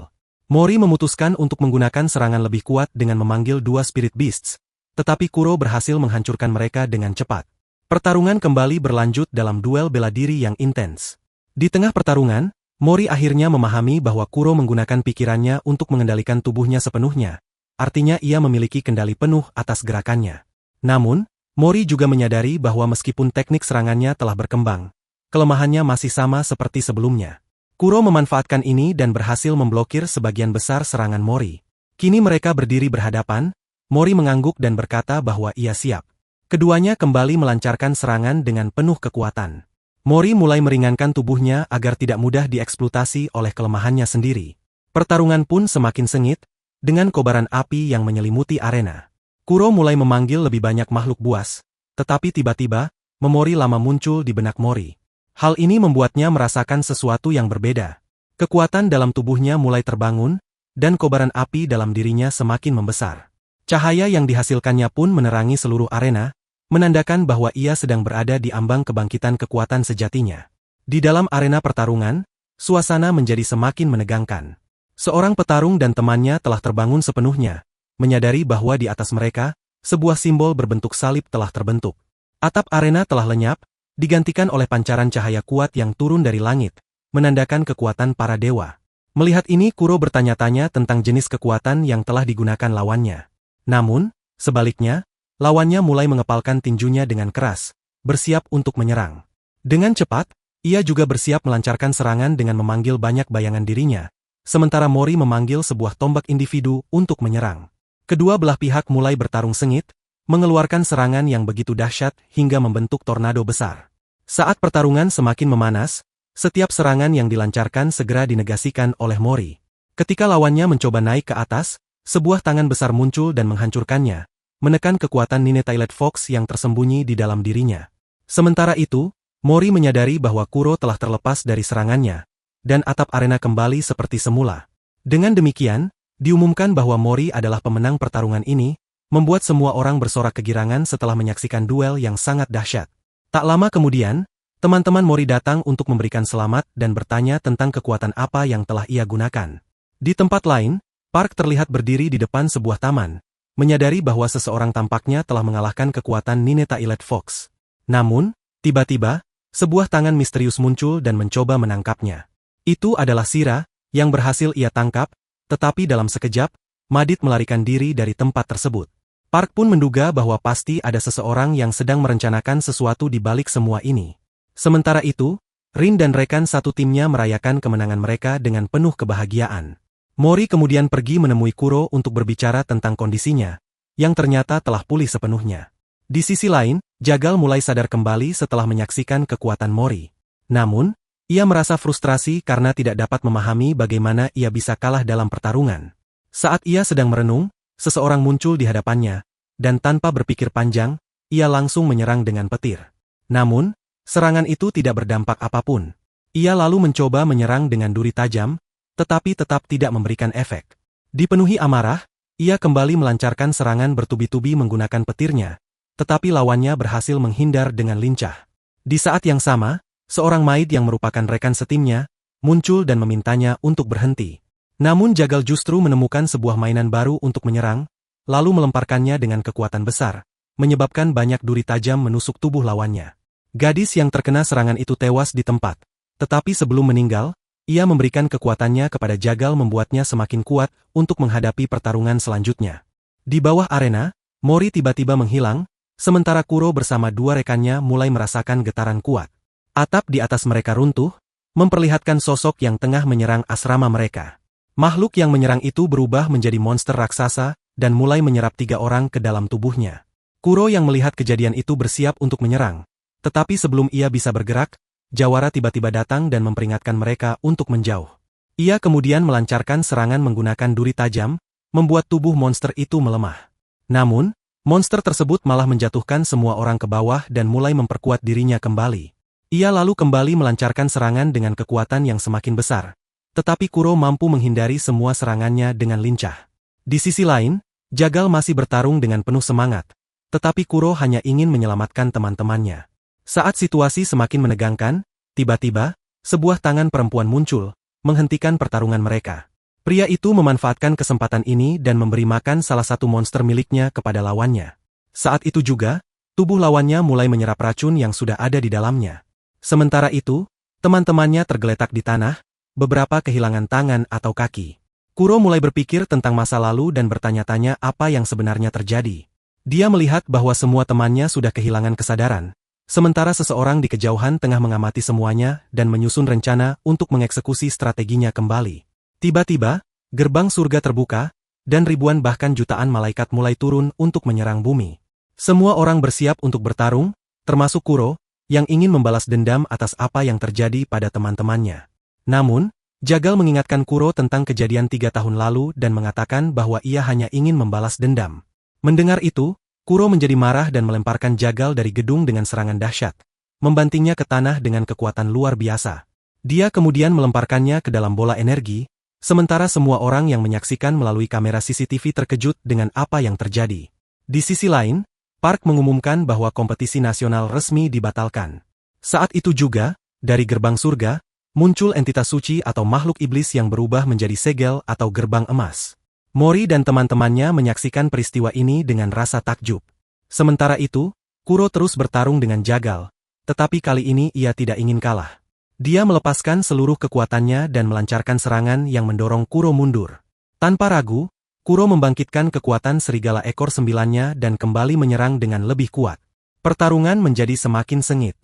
Mori memutuskan untuk menggunakan serangan lebih kuat dengan memanggil dua Spirit Beasts, tetapi Kuro berhasil menghancurkan mereka dengan cepat. Pertarungan kembali berlanjut dalam duel bela diri yang intens. Di tengah pertarungan, Mori akhirnya memahami bahwa Kuro menggunakan pikirannya untuk mengendalikan tubuhnya sepenuhnya, artinya ia memiliki kendali penuh atas gerakannya. Namun, Mori juga menyadari bahwa meskipun teknik serangannya telah berkembang, kelemahannya masih sama seperti sebelumnya. Kuro memanfaatkan ini dan berhasil memblokir sebagian besar serangan Mori. Kini mereka berdiri berhadapan, Mori mengangguk dan berkata bahwa ia siap. Keduanya kembali melancarkan serangan dengan penuh kekuatan. Mori mulai meringankan tubuhnya agar tidak mudah dieksploitasi oleh kelemahannya sendiri. Pertarungan pun semakin sengit, dengan kobaran api yang menyelimuti arena. Kuro mulai memanggil lebih banyak makhluk buas, tetapi tiba-tiba, memori lama muncul di benak Mori. Hal ini membuatnya merasakan sesuatu yang berbeda. Kekuatan dalam tubuhnya mulai terbangun, dan kobaran api dalam dirinya semakin membesar. Cahaya yang dihasilkannya pun menerangi seluruh arena, menandakan bahwa ia sedang berada di ambang kebangkitan kekuatan sejatinya. Di dalam arena pertarungan, suasana menjadi semakin menegangkan. Seorang petarung dan temannya telah terbangun sepenuhnya, menyadari bahwa di atas mereka, sebuah simbol berbentuk salib telah terbentuk. Atap arena telah lenyap, digantikan oleh pancaran cahaya kuat yang turun dari langit, menandakan kekuatan para dewa. Melihat ini Kuro bertanya-tanya tentang jenis kekuatan yang telah digunakan lawannya. Namun, sebaliknya, lawannya mulai mengepalkan tinjunya dengan keras, bersiap untuk menyerang. Dengan cepat, ia juga bersiap melancarkan serangan dengan memanggil banyak bayangan dirinya, sementara Mori memanggil sebuah tombak individu untuk menyerang. Kedua belah pihak mulai bertarung sengit, mengeluarkan serangan yang begitu dahsyat hingga membentuk tornado besar. Saat pertarungan semakin memanas, setiap serangan yang dilancarkan segera dinegasikan oleh Mori. Ketika lawannya mencoba naik ke atas, sebuah tangan besar muncul dan menghancurkannya, menekan kekuatan Nine Tailed Fox yang tersembunyi di dalam dirinya. Sementara itu, Mori menyadari bahwa Kuro telah terlepas dari serangannya, dan atap arena kembali seperti semula. Dengan demikian, diumumkan bahwa Mori adalah pemenang pertarungan ini, membuat semua orang bersorak kegirangan setelah menyaksikan duel yang sangat dahsyat. Tak lama kemudian, teman-teman Mori datang untuk memberikan selamat dan bertanya tentang kekuatan apa yang telah ia gunakan. Di tempat lain, Park terlihat berdiri di depan sebuah taman, menyadari bahwa seseorang tampaknya telah mengalahkan kekuatan Nine Tailed Fox. Namun, tiba-tiba, sebuah tangan misterius muncul dan mencoba menangkapnya. Itu adalah Shira, yang berhasil ia tangkap, tetapi dalam sekejap, Madit melarikan diri dari tempat tersebut. Park pun menduga bahwa pasti ada seseorang yang sedang merencanakan sesuatu di balik semua ini. Sementara itu, Rin dan rekan satu timnya merayakan kemenangan mereka dengan penuh kebahagiaan. Mori kemudian pergi menemui Kuro untuk berbicara tentang kondisinya, yang ternyata telah pulih sepenuhnya. Di sisi lain, Jagal mulai sadar kembali setelah menyaksikan kekuatan Mori. Namun, ia merasa frustrasi karena tidak dapat memahami bagaimana ia bisa kalah dalam pertarungan. Saat ia sedang merenung, seseorang muncul di hadapannya, dan tanpa berpikir panjang, ia langsung menyerang dengan petir. Namun, serangan itu tidak berdampak apapun. Ia lalu mencoba menyerang dengan duri tajam, tetapi tetap tidak memberikan efek. Dipenuhi amarah, ia kembali melancarkan serangan bertubi-tubi menggunakan petirnya, tetapi lawannya berhasil menghindar dengan lincah. Di saat yang sama, seorang maid yang merupakan rekan setimnya, muncul dan memintanya untuk berhenti. Namun Jagal justru menemukan sebuah mainan baru untuk menyerang, lalu melemparkannya dengan kekuatan besar, menyebabkan banyak duri tajam menusuk tubuh lawannya. Gadis yang terkena serangan itu tewas di tempat, tetapi sebelum meninggal, ia memberikan kekuatannya kepada Jagal membuatnya semakin kuat untuk menghadapi pertarungan selanjutnya. Di bawah arena, Mori tiba-tiba menghilang, sementara Kuro bersama dua rekannya mulai merasakan getaran kuat. Atap di atas mereka runtuh, memperlihatkan sosok yang tengah menyerang asrama mereka. Makhluk yang menyerang itu berubah menjadi monster raksasa dan mulai menyerap 3 orang ke dalam tubuhnya. Kuro yang melihat kejadian itu bersiap untuk menyerang. Tetapi sebelum ia bisa bergerak, Jawara tiba-tiba datang dan memperingatkan mereka untuk menjauh. Ia kemudian melancarkan serangan menggunakan duri tajam, membuat tubuh monster itu melemah. Namun, monster tersebut malah menjatuhkan semua orang ke bawah dan mulai memperkuat dirinya kembali. Ia lalu kembali melancarkan serangan dengan kekuatan yang semakin besar. Tetapi Kuro mampu menghindari semua serangannya dengan lincah. Di sisi lain, Jagal masih bertarung dengan penuh semangat. Tetapi Kuro hanya ingin menyelamatkan teman-temannya. Saat situasi semakin menegangkan, tiba-tiba, sebuah tangan perempuan muncul, menghentikan pertarungan mereka. Pria itu memanfaatkan kesempatan ini dan memberi makan salah satu monster miliknya kepada lawannya. Saat itu juga, tubuh lawannya mulai menyerap racun yang sudah ada di dalamnya. Sementara itu, teman-temannya tergeletak di tanah, beberapa kehilangan tangan atau kaki. Kuro mulai berpikir tentang masa lalu dan bertanya-tanya apa yang sebenarnya terjadi. Dia melihat bahwa semua temannya sudah kehilangan kesadaran, sementara seseorang di kejauhan tengah mengamati semuanya dan menyusun rencana untuk mengeksekusi strateginya kembali. Tiba-tiba, gerbang surga terbuka, dan ribuan bahkan jutaan malaikat mulai turun untuk menyerang bumi. Semua orang bersiap untuk bertarung, termasuk Kuro, yang ingin membalas dendam atas apa yang terjadi pada teman-temannya. Namun, Jagal mengingatkan Kuro tentang kejadian 3 tahun lalu dan mengatakan bahwa ia hanya ingin membalas dendam. Mendengar itu, Kuro menjadi marah dan melemparkan Jagal dari gedung dengan serangan dahsyat, membantingnya ke tanah dengan kekuatan luar biasa. Dia kemudian melemparkannya ke dalam bola energi, sementara semua orang yang menyaksikan melalui kamera CCTV terkejut dengan apa yang terjadi. Di sisi lain, Park mengumumkan bahwa kompetisi nasional resmi dibatalkan. Saat itu juga, dari gerbang surga, muncul entitas suci atau makhluk iblis yang berubah menjadi segel atau gerbang emas. Mori dan teman-temannya menyaksikan peristiwa ini dengan rasa takjub. Sementara itu, Kuro terus bertarung dengan Jagal, tetapi kali ini ia tidak ingin kalah. Dia melepaskan seluruh kekuatannya dan melancarkan serangan yang mendorong Kuro mundur. Tanpa ragu, Kuro membangkitkan kekuatan serigala ekor 9-nya dan kembali menyerang dengan lebih kuat. Pertarungan menjadi semakin sengit.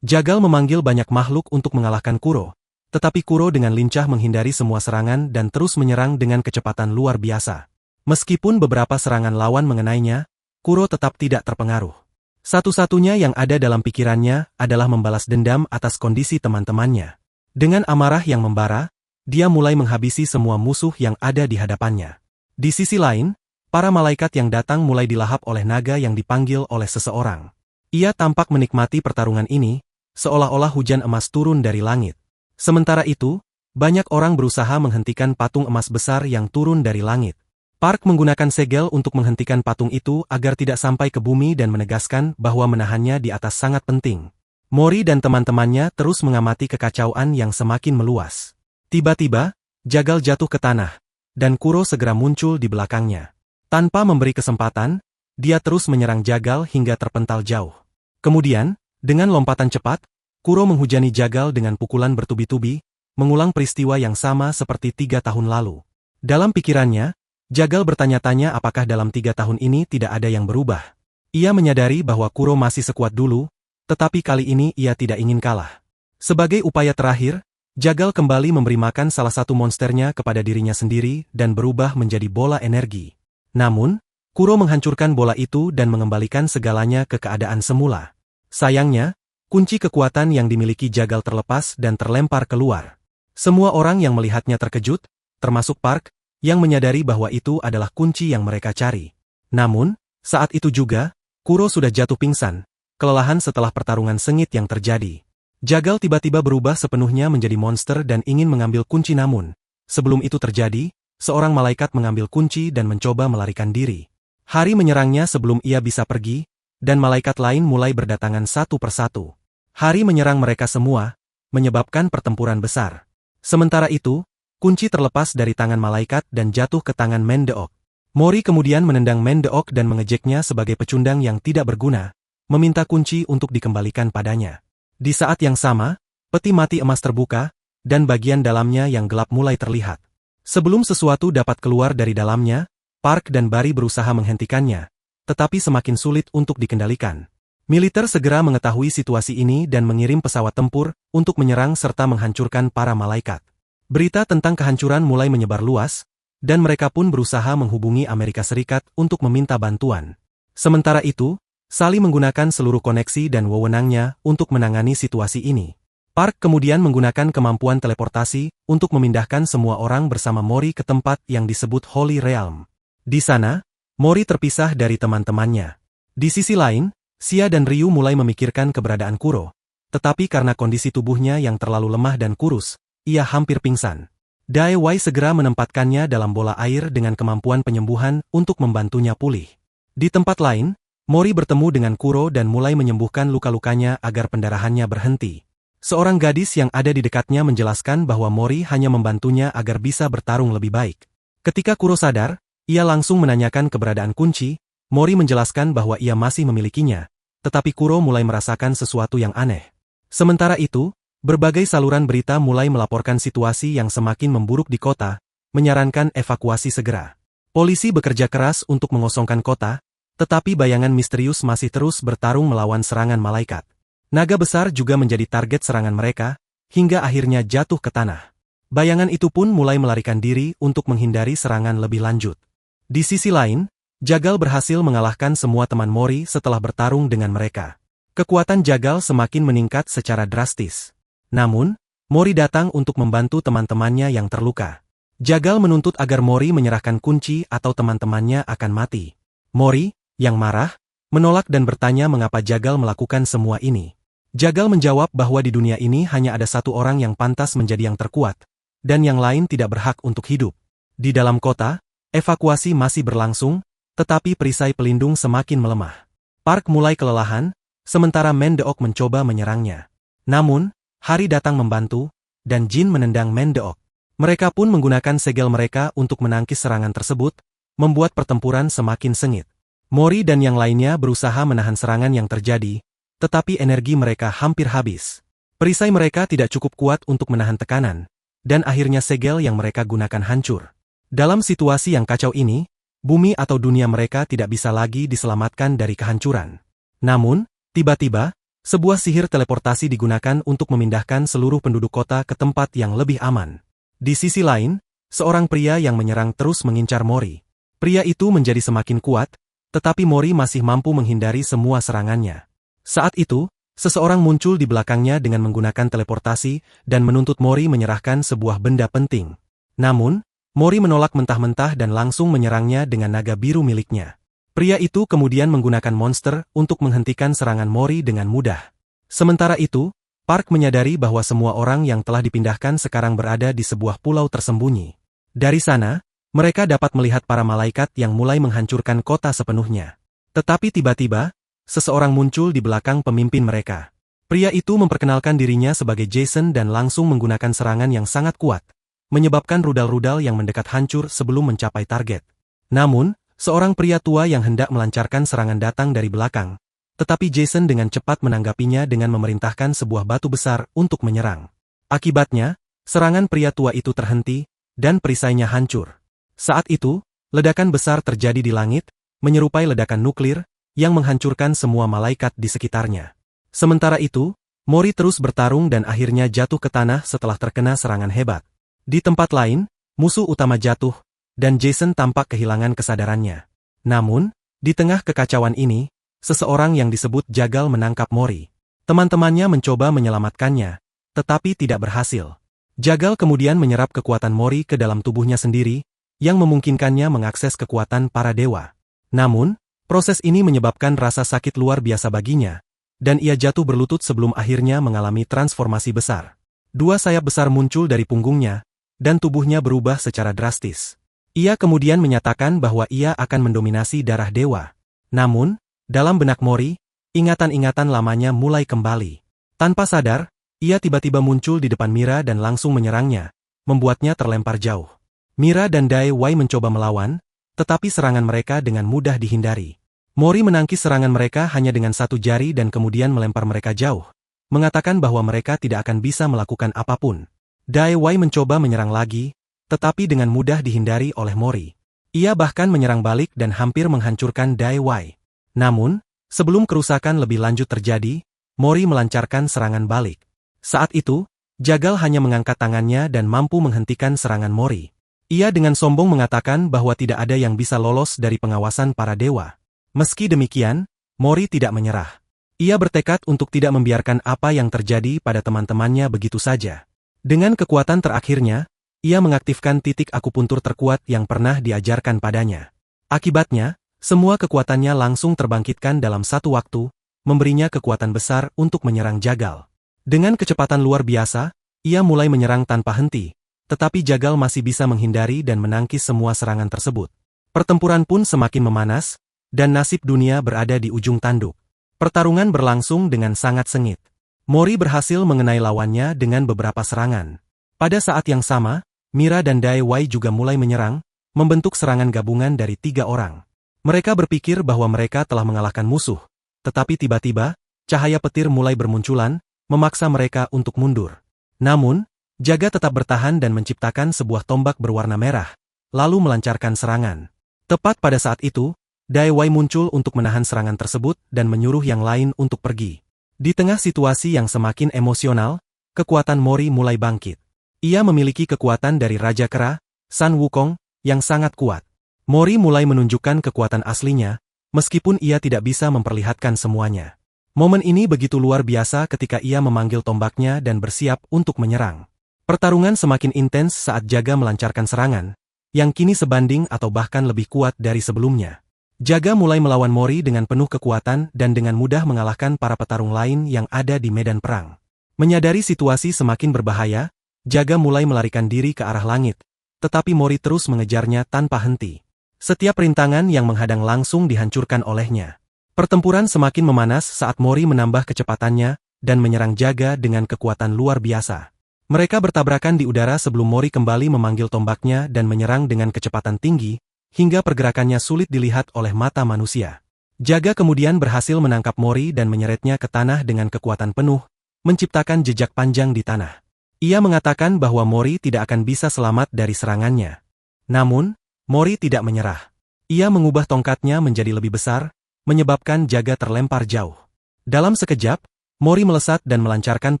Jagal memanggil banyak makhluk untuk mengalahkan Kuro, tetapi Kuro dengan lincah menghindari semua serangan dan terus menyerang dengan kecepatan luar biasa. Meskipun beberapa serangan lawan mengenainya, Kuro tetap tidak terpengaruh. Satu-satunya yang ada dalam pikirannya adalah membalas dendam atas kondisi teman-temannya. Dengan amarah yang membara, dia mulai menghabisi semua musuh yang ada di hadapannya. Di sisi lain, para malaikat yang datang mulai dilahap oleh naga yang dipanggil oleh seseorang. Ia tampak menikmati pertarungan ini, seolah-olah hujan emas turun dari langit. Sementara itu, banyak orang berusaha menghentikan patung emas besar yang turun dari langit. Park menggunakan segel untuk menghentikan patung itu agar tidak sampai ke bumi dan menegaskan bahwa menahannya di atas sangat penting. Mori dan teman-temannya terus mengamati kekacauan yang semakin meluas. Tiba-tiba, Jagal jatuh ke tanah, dan Kuro segera muncul di belakangnya. Tanpa memberi kesempatan, dia terus menyerang Jagal hingga terpental jauh. Kemudian, dengan lompatan cepat, Kuro menghujani Jagal dengan pukulan bertubi-tubi, mengulang peristiwa yang sama seperti 3 tahun lalu. Dalam pikirannya, Jagal bertanya-tanya apakah dalam 3 tahun ini tidak ada yang berubah. Ia menyadari bahwa Kuro masih sekuat dulu, tetapi kali ini ia tidak ingin kalah. Sebagai upaya terakhir, Jagal kembali memberi makan salah satu monsternya kepada dirinya sendiri dan berubah menjadi bola energi. Namun, Kuro menghancurkan bola itu dan mengembalikan segalanya ke keadaan semula. Sayangnya, kunci kekuatan yang dimiliki Jagal terlepas dan terlempar keluar. Semua orang yang melihatnya terkejut, termasuk Park, yang menyadari bahwa itu adalah kunci yang mereka cari. Namun, saat itu juga, Kuro sudah jatuh pingsan, kelelahan setelah pertarungan sengit yang terjadi. Jagal tiba-tiba berubah sepenuhnya menjadi monster dan ingin mengambil kunci namun, sebelum itu terjadi, seorang malaikat mengambil kunci dan mencoba melarikan diri. Hari menyerangnya sebelum ia bisa pergi, dan malaikat lain mulai berdatangan satu persatu. Hari menyerang mereka semua, menyebabkan pertempuran besar. Sementara itu, kunci terlepas dari tangan malaikat dan jatuh ke tangan Mendeok. Mori kemudian menendang Mendeok dan mengejeknya sebagai pecundang yang tidak berguna, meminta kunci untuk dikembalikan padanya. Di saat yang sama, peti mati emas terbuka, dan bagian dalamnya yang gelap mulai terlihat. Sebelum sesuatu dapat keluar dari dalamnya, Park dan Barry berusaha menghentikannya, tetapi semakin sulit untuk dikendalikan. Militer segera mengetahui situasi ini dan mengirim pesawat tempur untuk menyerang serta menghancurkan para malaikat. Berita tentang kehancuran mulai menyebar luas, dan mereka pun berusaha menghubungi Amerika Serikat untuk meminta bantuan. Sementara itu, Sally menggunakan seluruh koneksi dan wewenangnya untuk menangani situasi ini. Park kemudian menggunakan kemampuan teleportasi untuk memindahkan semua orang bersama Mori ke tempat yang disebut Holy Realm. Di sana, Mori terpisah dari teman-temannya. Di sisi lain, Xia dan Ryu mulai memikirkan keberadaan Kuro. Tetapi karena kondisi tubuhnya yang terlalu lemah dan kurus, ia hampir pingsan. Dai Wei segera menempatkannya dalam bola air dengan kemampuan penyembuhan untuk membantunya pulih. Di tempat lain, Mori bertemu dengan Kuro dan mulai menyembuhkan luka-lukanya agar pendarahannya berhenti. Seorang gadis yang ada di dekatnya menjelaskan bahwa Mori hanya membantunya agar bisa bertarung lebih baik. Ketika Kuro sadar, ia langsung menanyakan keberadaan kunci. Mori menjelaskan bahwa ia masih memilikinya, tetapi Kuro mulai merasakan sesuatu yang aneh. Sementara itu, berbagai saluran berita mulai melaporkan situasi yang semakin memburuk di kota, menyarankan evakuasi segera. Polisi bekerja keras untuk mengosongkan kota, tetapi bayangan misterius masih terus bertarung melawan serangan malaikat. Naga besar juga menjadi target serangan mereka, hingga akhirnya jatuh ke tanah. Bayangan itu pun mulai melarikan diri untuk menghindari serangan lebih lanjut. Di sisi lain, Jagal berhasil mengalahkan semua teman Mori setelah bertarung dengan mereka. Kekuatan Jagal semakin meningkat secara drastis. Namun, Mori datang untuk membantu teman-temannya yang terluka. Jagal menuntut agar Mori menyerahkan kunci atau teman-temannya akan mati. Mori, yang marah, menolak dan bertanya mengapa Jagal melakukan semua ini. Jagal menjawab bahwa di dunia ini hanya ada satu orang yang pantas menjadi yang terkuat, dan yang lain tidak berhak untuk hidup. Di dalam kota, evakuasi masih berlangsung, tetapi perisai pelindung semakin melemah. Park mulai kelelahan, sementara Mendeok mencoba menyerangnya. Namun, hari datang membantu, dan Jin menendang Mendeok. Mereka pun menggunakan segel mereka untuk menangkis serangan tersebut, membuat pertempuran semakin sengit. Mori dan yang lainnya berusaha menahan serangan yang terjadi, tetapi energi mereka hampir habis. Perisai mereka tidak cukup kuat untuk menahan tekanan, dan akhirnya segel yang mereka gunakan hancur. Dalam situasi yang kacau ini, bumi atau dunia mereka tidak bisa lagi diselamatkan dari kehancuran. Namun, tiba-tiba, sebuah sihir teleportasi digunakan untuk memindahkan seluruh penduduk kota ke tempat yang lebih aman. Di sisi lain, seorang pria yang menyerang terus mengincar Mori. Pria itu menjadi semakin kuat, tetapi Mori masih mampu menghindari semua serangannya. Saat itu, seseorang muncul di belakangnya dengan menggunakan teleportasi dan menuntut Mori menyerahkan sebuah benda penting. Namun, Mori menolak mentah-mentah dan langsung menyerangnya dengan naga biru miliknya. Pria itu kemudian menggunakan monster untuk menghentikan serangan Mori dengan mudah. Sementara itu, Park menyadari bahwa semua orang yang telah dipindahkan sekarang berada di sebuah pulau tersembunyi. Dari sana, mereka dapat melihat para malaikat yang mulai menghancurkan kota sepenuhnya. Tetapi tiba-tiba, seseorang muncul di belakang pemimpin mereka. Pria itu memperkenalkan dirinya sebagai Jason dan langsung menggunakan serangan yang sangat kuat, menyebabkan rudal-rudal yang mendekat hancur sebelum mencapai target. Namun, seorang pria tua yang hendak melancarkan serangan datang dari belakang, tetapi Jason dengan cepat menanggapinya dengan memerintahkan sebuah batu besar untuk menyerang. Akibatnya, serangan pria tua itu terhenti, dan perisainya hancur. Saat itu, ledakan besar terjadi di langit, menyerupai ledakan nuklir, yang menghancurkan semua malaikat di sekitarnya. Sementara itu, Mori terus bertarung dan akhirnya jatuh ke tanah setelah terkena serangan hebat. Di tempat lain, musuh utama jatuh, dan Jason tampak kehilangan kesadarannya. Namun, di tengah kekacauan ini, seseorang yang disebut Jagal menangkap Mori. Teman-temannya mencoba menyelamatkannya, tetapi tidak berhasil. Jagal kemudian menyerap kekuatan Mori ke dalam tubuhnya sendiri, yang memungkinkannya mengakses kekuatan para dewa. Namun, proses ini menyebabkan rasa sakit luar biasa baginya, dan ia jatuh berlutut sebelum akhirnya mengalami transformasi besar. Dua sayap besar muncul dari punggungnya, dan tubuhnya berubah secara drastis. Ia kemudian menyatakan bahwa ia akan mendominasi darah dewa. Namun, dalam benak Mori, ingatan-ingatan lamanya mulai kembali. Tanpa sadar, ia tiba-tiba muncul di depan Mira dan langsung menyerangnya, membuatnya terlempar jauh. Mira dan Dai Wei mencoba melawan, tetapi serangan mereka dengan mudah dihindari. Mori menangkis serangan mereka hanya dengan satu jari dan kemudian melempar mereka jauh, mengatakan bahwa mereka tidak akan bisa melakukan apapun. Dai Wei mencoba menyerang lagi, tetapi dengan mudah dihindari oleh Mori. Ia bahkan menyerang balik dan hampir menghancurkan Dai Wei. Namun, Sebelum kerusakan lebih lanjut terjadi, Mori melancarkan serangan balik. Saat itu, Jagal hanya mengangkat tangannya dan mampu menghentikan serangan Mori. Ia dengan sombong mengatakan bahwa tidak ada yang bisa lolos dari pengawasan para dewa. Meski demikian, Mori tidak menyerah. Ia bertekad untuk tidak membiarkan apa yang terjadi pada teman-temannya begitu saja. Dengan kekuatan terakhirnya, ia mengaktifkan titik akupuntur terkuat yang pernah diajarkan padanya. Akibatnya, semua kekuatannya langsung terbangkitkan dalam satu waktu, memberinya kekuatan besar untuk menyerang Jagal. Dengan kecepatan luar biasa, ia mulai menyerang tanpa henti, tetapi Jagal masih bisa menghindari dan menangkis semua serangan tersebut. Pertempuran pun semakin memanas, dan nasib dunia berada di ujung tanduk. Pertarungan berlangsung dengan sangat sengit. Mori berhasil mengenai lawannya dengan beberapa serangan. Pada saat yang sama, Mira dan Dai Wei juga mulai menyerang, membentuk serangan gabungan dari 3 orang. Mereka berpikir bahwa mereka telah mengalahkan musuh, tetapi tiba-tiba, cahaya petir mulai bermunculan, memaksa mereka untuk mundur. Namun, Jaga tetap bertahan dan menciptakan sebuah tombak berwarna merah, lalu melancarkan serangan. Tepat pada saat itu, Dai Wei muncul untuk menahan serangan tersebut dan menyuruh yang lain untuk pergi. Di tengah situasi yang semakin emosional, kekuatan Mori mulai bangkit. Ia memiliki kekuatan dari Raja Kera, Sun Wukong, yang sangat kuat. Mori mulai menunjukkan kekuatan aslinya, meskipun ia tidak bisa memperlihatkan semuanya. Momen ini begitu luar biasa ketika ia memanggil tombaknya dan bersiap untuk menyerang. Pertarungan semakin intens saat Jaga melancarkan serangan, yang kini sebanding atau bahkan lebih kuat dari sebelumnya. Jaga mulai melawan Mori dengan penuh kekuatan dan dengan mudah mengalahkan para petarung lain yang ada di medan perang. Menyadari situasi semakin berbahaya, Jaga mulai melarikan diri ke arah langit, tetapi Mori terus mengejarnya tanpa henti. Setiap rintangan yang menghadang langsung dihancurkan olehnya. Pertempuran semakin memanas saat Mori menambah kecepatannya dan menyerang Jaga dengan kekuatan luar biasa. Mereka bertabrakan di udara sebelum Mori kembali memanggil tombaknya dan menyerang dengan kecepatan tinggi, hingga pergerakannya sulit dilihat oleh mata manusia. Jaga kemudian berhasil menangkap Mori dan menyeretnya ke tanah dengan kekuatan penuh, menciptakan jejak panjang di tanah. Ia mengatakan bahwa Mori tidak akan bisa selamat dari serangannya. Namun, Mori tidak menyerah. Ia mengubah tongkatnya menjadi lebih besar, menyebabkan Jaga terlempar jauh. Dalam sekejap, Mori melesat dan melancarkan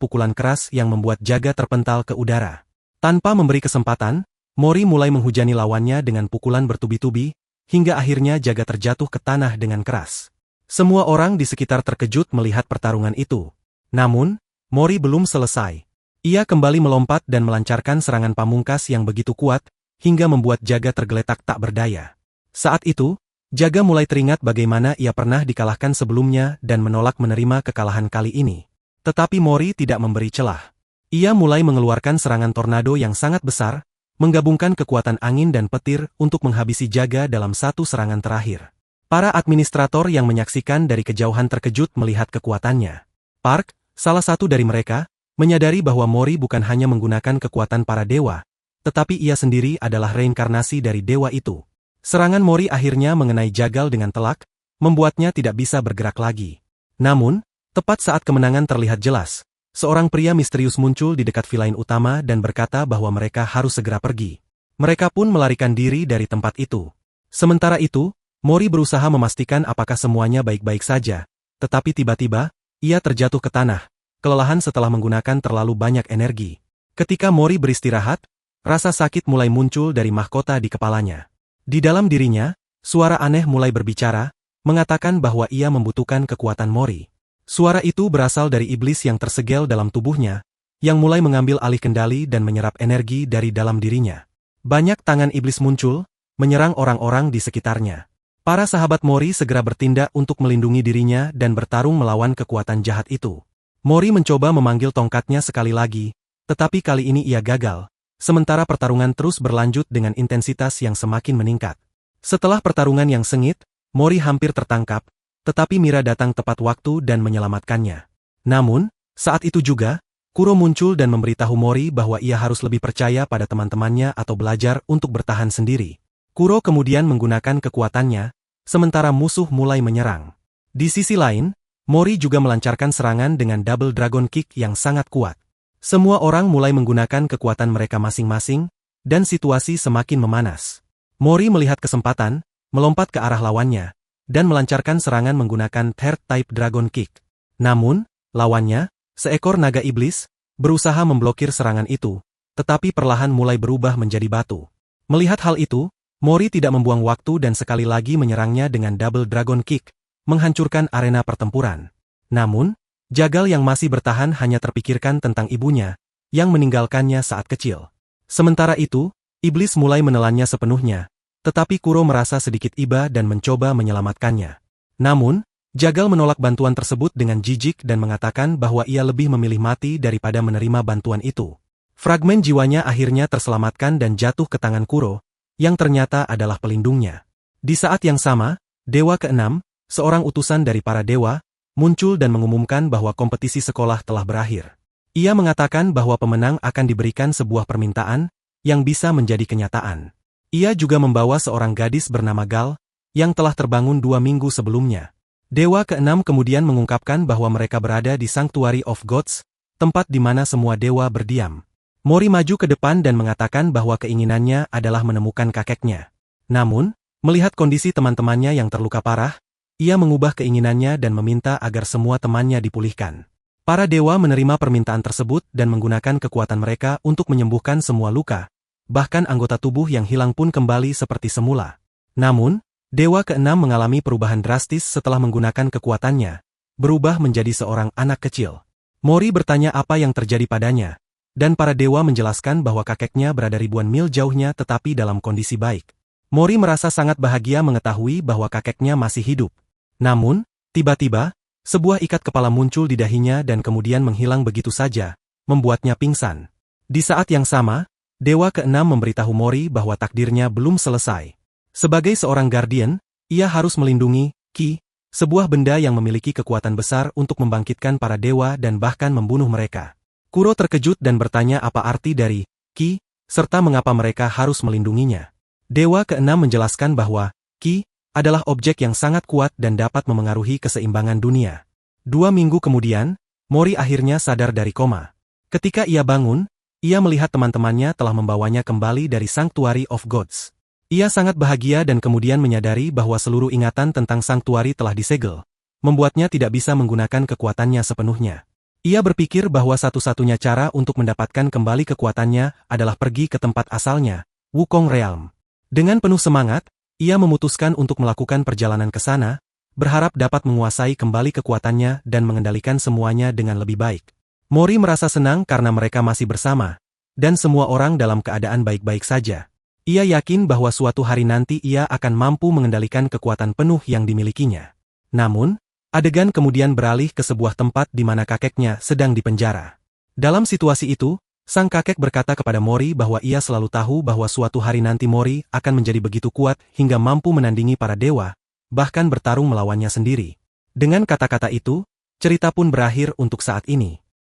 pukulan keras yang membuat Jaga terpental ke udara. Tanpa memberi kesempatan, Mori mulai menghujani lawannya dengan pukulan bertubi-tubi, hingga akhirnya Jaga terjatuh ke tanah dengan keras. Semua orang di sekitar terkejut melihat pertarungan itu. Namun, Mori belum selesai. Ia kembali melompat dan melancarkan serangan pamungkas yang begitu kuat, hingga membuat Jaga tergeletak tak berdaya. Saat itu, Jaga mulai teringat bagaimana ia pernah dikalahkan sebelumnya dan menolak menerima kekalahan kali ini. Tetapi Mori tidak memberi celah. Ia mulai mengeluarkan serangan tornado yang sangat besar, menggabungkan kekuatan angin dan petir untuk menghabisi Jaga dalam satu serangan terakhir. Para administrator yang menyaksikan dari kejauhan terkejut melihat kekuatannya. Park, salah satu dari mereka, menyadari bahwa Mori bukan hanya menggunakan kekuatan para dewa, tetapi ia sendiri adalah reinkarnasi dari dewa itu. Serangan Mori akhirnya mengenai Jagal dengan telak, membuatnya tidak bisa bergerak lagi. Namun, tepat saat kemenangan terlihat jelas, seorang pria misterius muncul di dekat vilain utama dan berkata bahwa mereka harus segera pergi. Mereka pun melarikan diri dari tempat itu. Sementara itu, Mori berusaha memastikan apakah semuanya baik-baik saja, tetapi tiba-tiba, ia terjatuh ke tanah, kelelahan setelah menggunakan terlalu banyak energi. Ketika Mori beristirahat, rasa sakit mulai muncul dari mahkota di kepalanya. Di dalam dirinya, suara aneh mulai berbicara, mengatakan bahwa ia membutuhkan kekuatan Mori. Suara itu berasal dari iblis yang tersegel dalam tubuhnya, yang mulai mengambil alih kendali dan menyerap energi dari dalam dirinya. Banyak tangan iblis muncul, menyerang orang-orang di sekitarnya. Para sahabat Mori segera bertindak untuk melindungi dirinya dan bertarung melawan kekuatan jahat itu. Mori mencoba memanggil tongkatnya sekali lagi, tetapi kali ini ia gagal. Sementara pertarungan terus berlanjut dengan intensitas yang semakin meningkat. Setelah pertarungan yang sengit, Mori hampir tertangkap, tetapi Mira datang tepat waktu dan menyelamatkannya. Namun, saat itu juga, Kuro muncul dan memberitahu Mori bahwa ia harus lebih percaya pada teman-temannya atau belajar untuk bertahan sendiri. Kuro kemudian menggunakan kekuatannya, sementara musuh mulai menyerang. Di sisi lain, Mori juga melancarkan serangan dengan double dragon kick yang sangat kuat. Semua orang mulai menggunakan kekuatan mereka masing-masing, dan situasi semakin memanas. Mori melihat kesempatan, melompat ke arah lawannya, dan melancarkan serangan menggunakan Third Type Dragon Kick. Namun, lawannya, seekor naga iblis, berusaha memblokir serangan itu, tetapi perlahan mulai berubah menjadi batu. Melihat hal itu, Mori tidak membuang waktu dan sekali lagi menyerangnya dengan Double Dragon Kick, menghancurkan arena pertempuran. Namun, Jagal yang masih bertahan hanya terpikirkan tentang ibunya, yang meninggalkannya saat kecil. Sementara itu, iblis mulai menelannya sepenuhnya, tetapi Kuro merasa sedikit iba dan mencoba menyelamatkannya. Namun, Jagal menolak bantuan tersebut dengan jijik dan mengatakan bahwa ia lebih memilih mati daripada menerima bantuan itu. Fragmen jiwanya akhirnya terselamatkan dan jatuh ke tangan Kuro, yang ternyata adalah pelindungnya. Di saat yang sama, Dewa ke-6, seorang utusan dari para dewa, muncul dan mengumumkan bahwa kompetisi sekolah telah berakhir. Ia mengatakan bahwa pemenang akan diberikan sebuah permintaan, yang bisa menjadi kenyataan. Ia juga membawa seorang gadis bernama Gal, yang telah terbangun 2 minggu sebelumnya. Dewa ke-6 kemudian mengungkapkan bahwa mereka berada di Sanctuary of Gods, tempat di mana semua dewa berdiam. Mori maju ke depan dan mengatakan bahwa keinginannya adalah menemukan kakeknya. Namun, melihat kondisi teman-temannya yang terluka parah, ia mengubah keinginannya dan meminta agar semua temannya dipulihkan. Para dewa menerima permintaan tersebut dan menggunakan kekuatan mereka untuk menyembuhkan semua luka, bahkan anggota tubuh yang hilang pun kembali seperti semula. Namun, Dewa ke-6 mengalami perubahan drastis setelah menggunakan kekuatannya, berubah menjadi seorang anak kecil. Mori bertanya apa yang terjadi padanya, dan para dewa menjelaskan bahwa kakeknya berada ribuan mil jauhnya tetapi dalam kondisi baik. Mori merasa sangat bahagia mengetahui bahwa kakeknya masih hidup. Namun, tiba-tiba, sebuah ikat kepala muncul di dahinya dan kemudian menghilang begitu saja, membuatnya pingsan. Di saat yang sama, Dewa ke-6 memberitahu Mori bahwa takdirnya belum selesai. Sebagai seorang Guardian, ia harus melindungi Ki, sebuah benda yang memiliki kekuatan besar untuk membangkitkan para dewa dan bahkan membunuh mereka. Kuro terkejut dan bertanya apa arti dari Ki, serta mengapa mereka harus melindunginya. Dewa ke-6 menjelaskan bahwa Ki adalah objek yang sangat kuat dan dapat memengaruhi keseimbangan dunia. 2 minggu kemudian, Mori akhirnya sadar dari koma. Ketika ia bangun, ia melihat teman-temannya telah membawanya kembali dari Sanctuary of Gods. Ia sangat bahagia dan kemudian menyadari bahwa seluruh ingatan tentang Sanctuary telah disegel, membuatnya tidak bisa menggunakan kekuatannya sepenuhnya. Ia berpikir bahwa satu-satunya cara untuk mendapatkan kembali kekuatannya adalah pergi ke tempat asalnya, Wukong Realm. Dengan penuh semangat, ia memutuskan untuk melakukan perjalanan ke sana, berharap dapat menguasai kembali kekuatannya dan mengendalikan semuanya dengan lebih baik. Mori merasa senang karena mereka masih bersama, dan semua orang dalam keadaan baik-baik saja. Ia yakin bahwa suatu hari nanti ia akan mampu mengendalikan kekuatan penuh yang dimilikinya. Namun, adegan kemudian beralih ke sebuah tempat di mana kakeknya sedang dipenjara. Dalam situasi itu, sang kakek berkata kepada Mori bahwa ia selalu tahu bahwa suatu hari nanti Mori akan menjadi begitu kuat hingga mampu menandingi para dewa, bahkan bertarung melawannya sendiri. Dengan kata-kata itu, cerita pun berakhir untuk saat ini.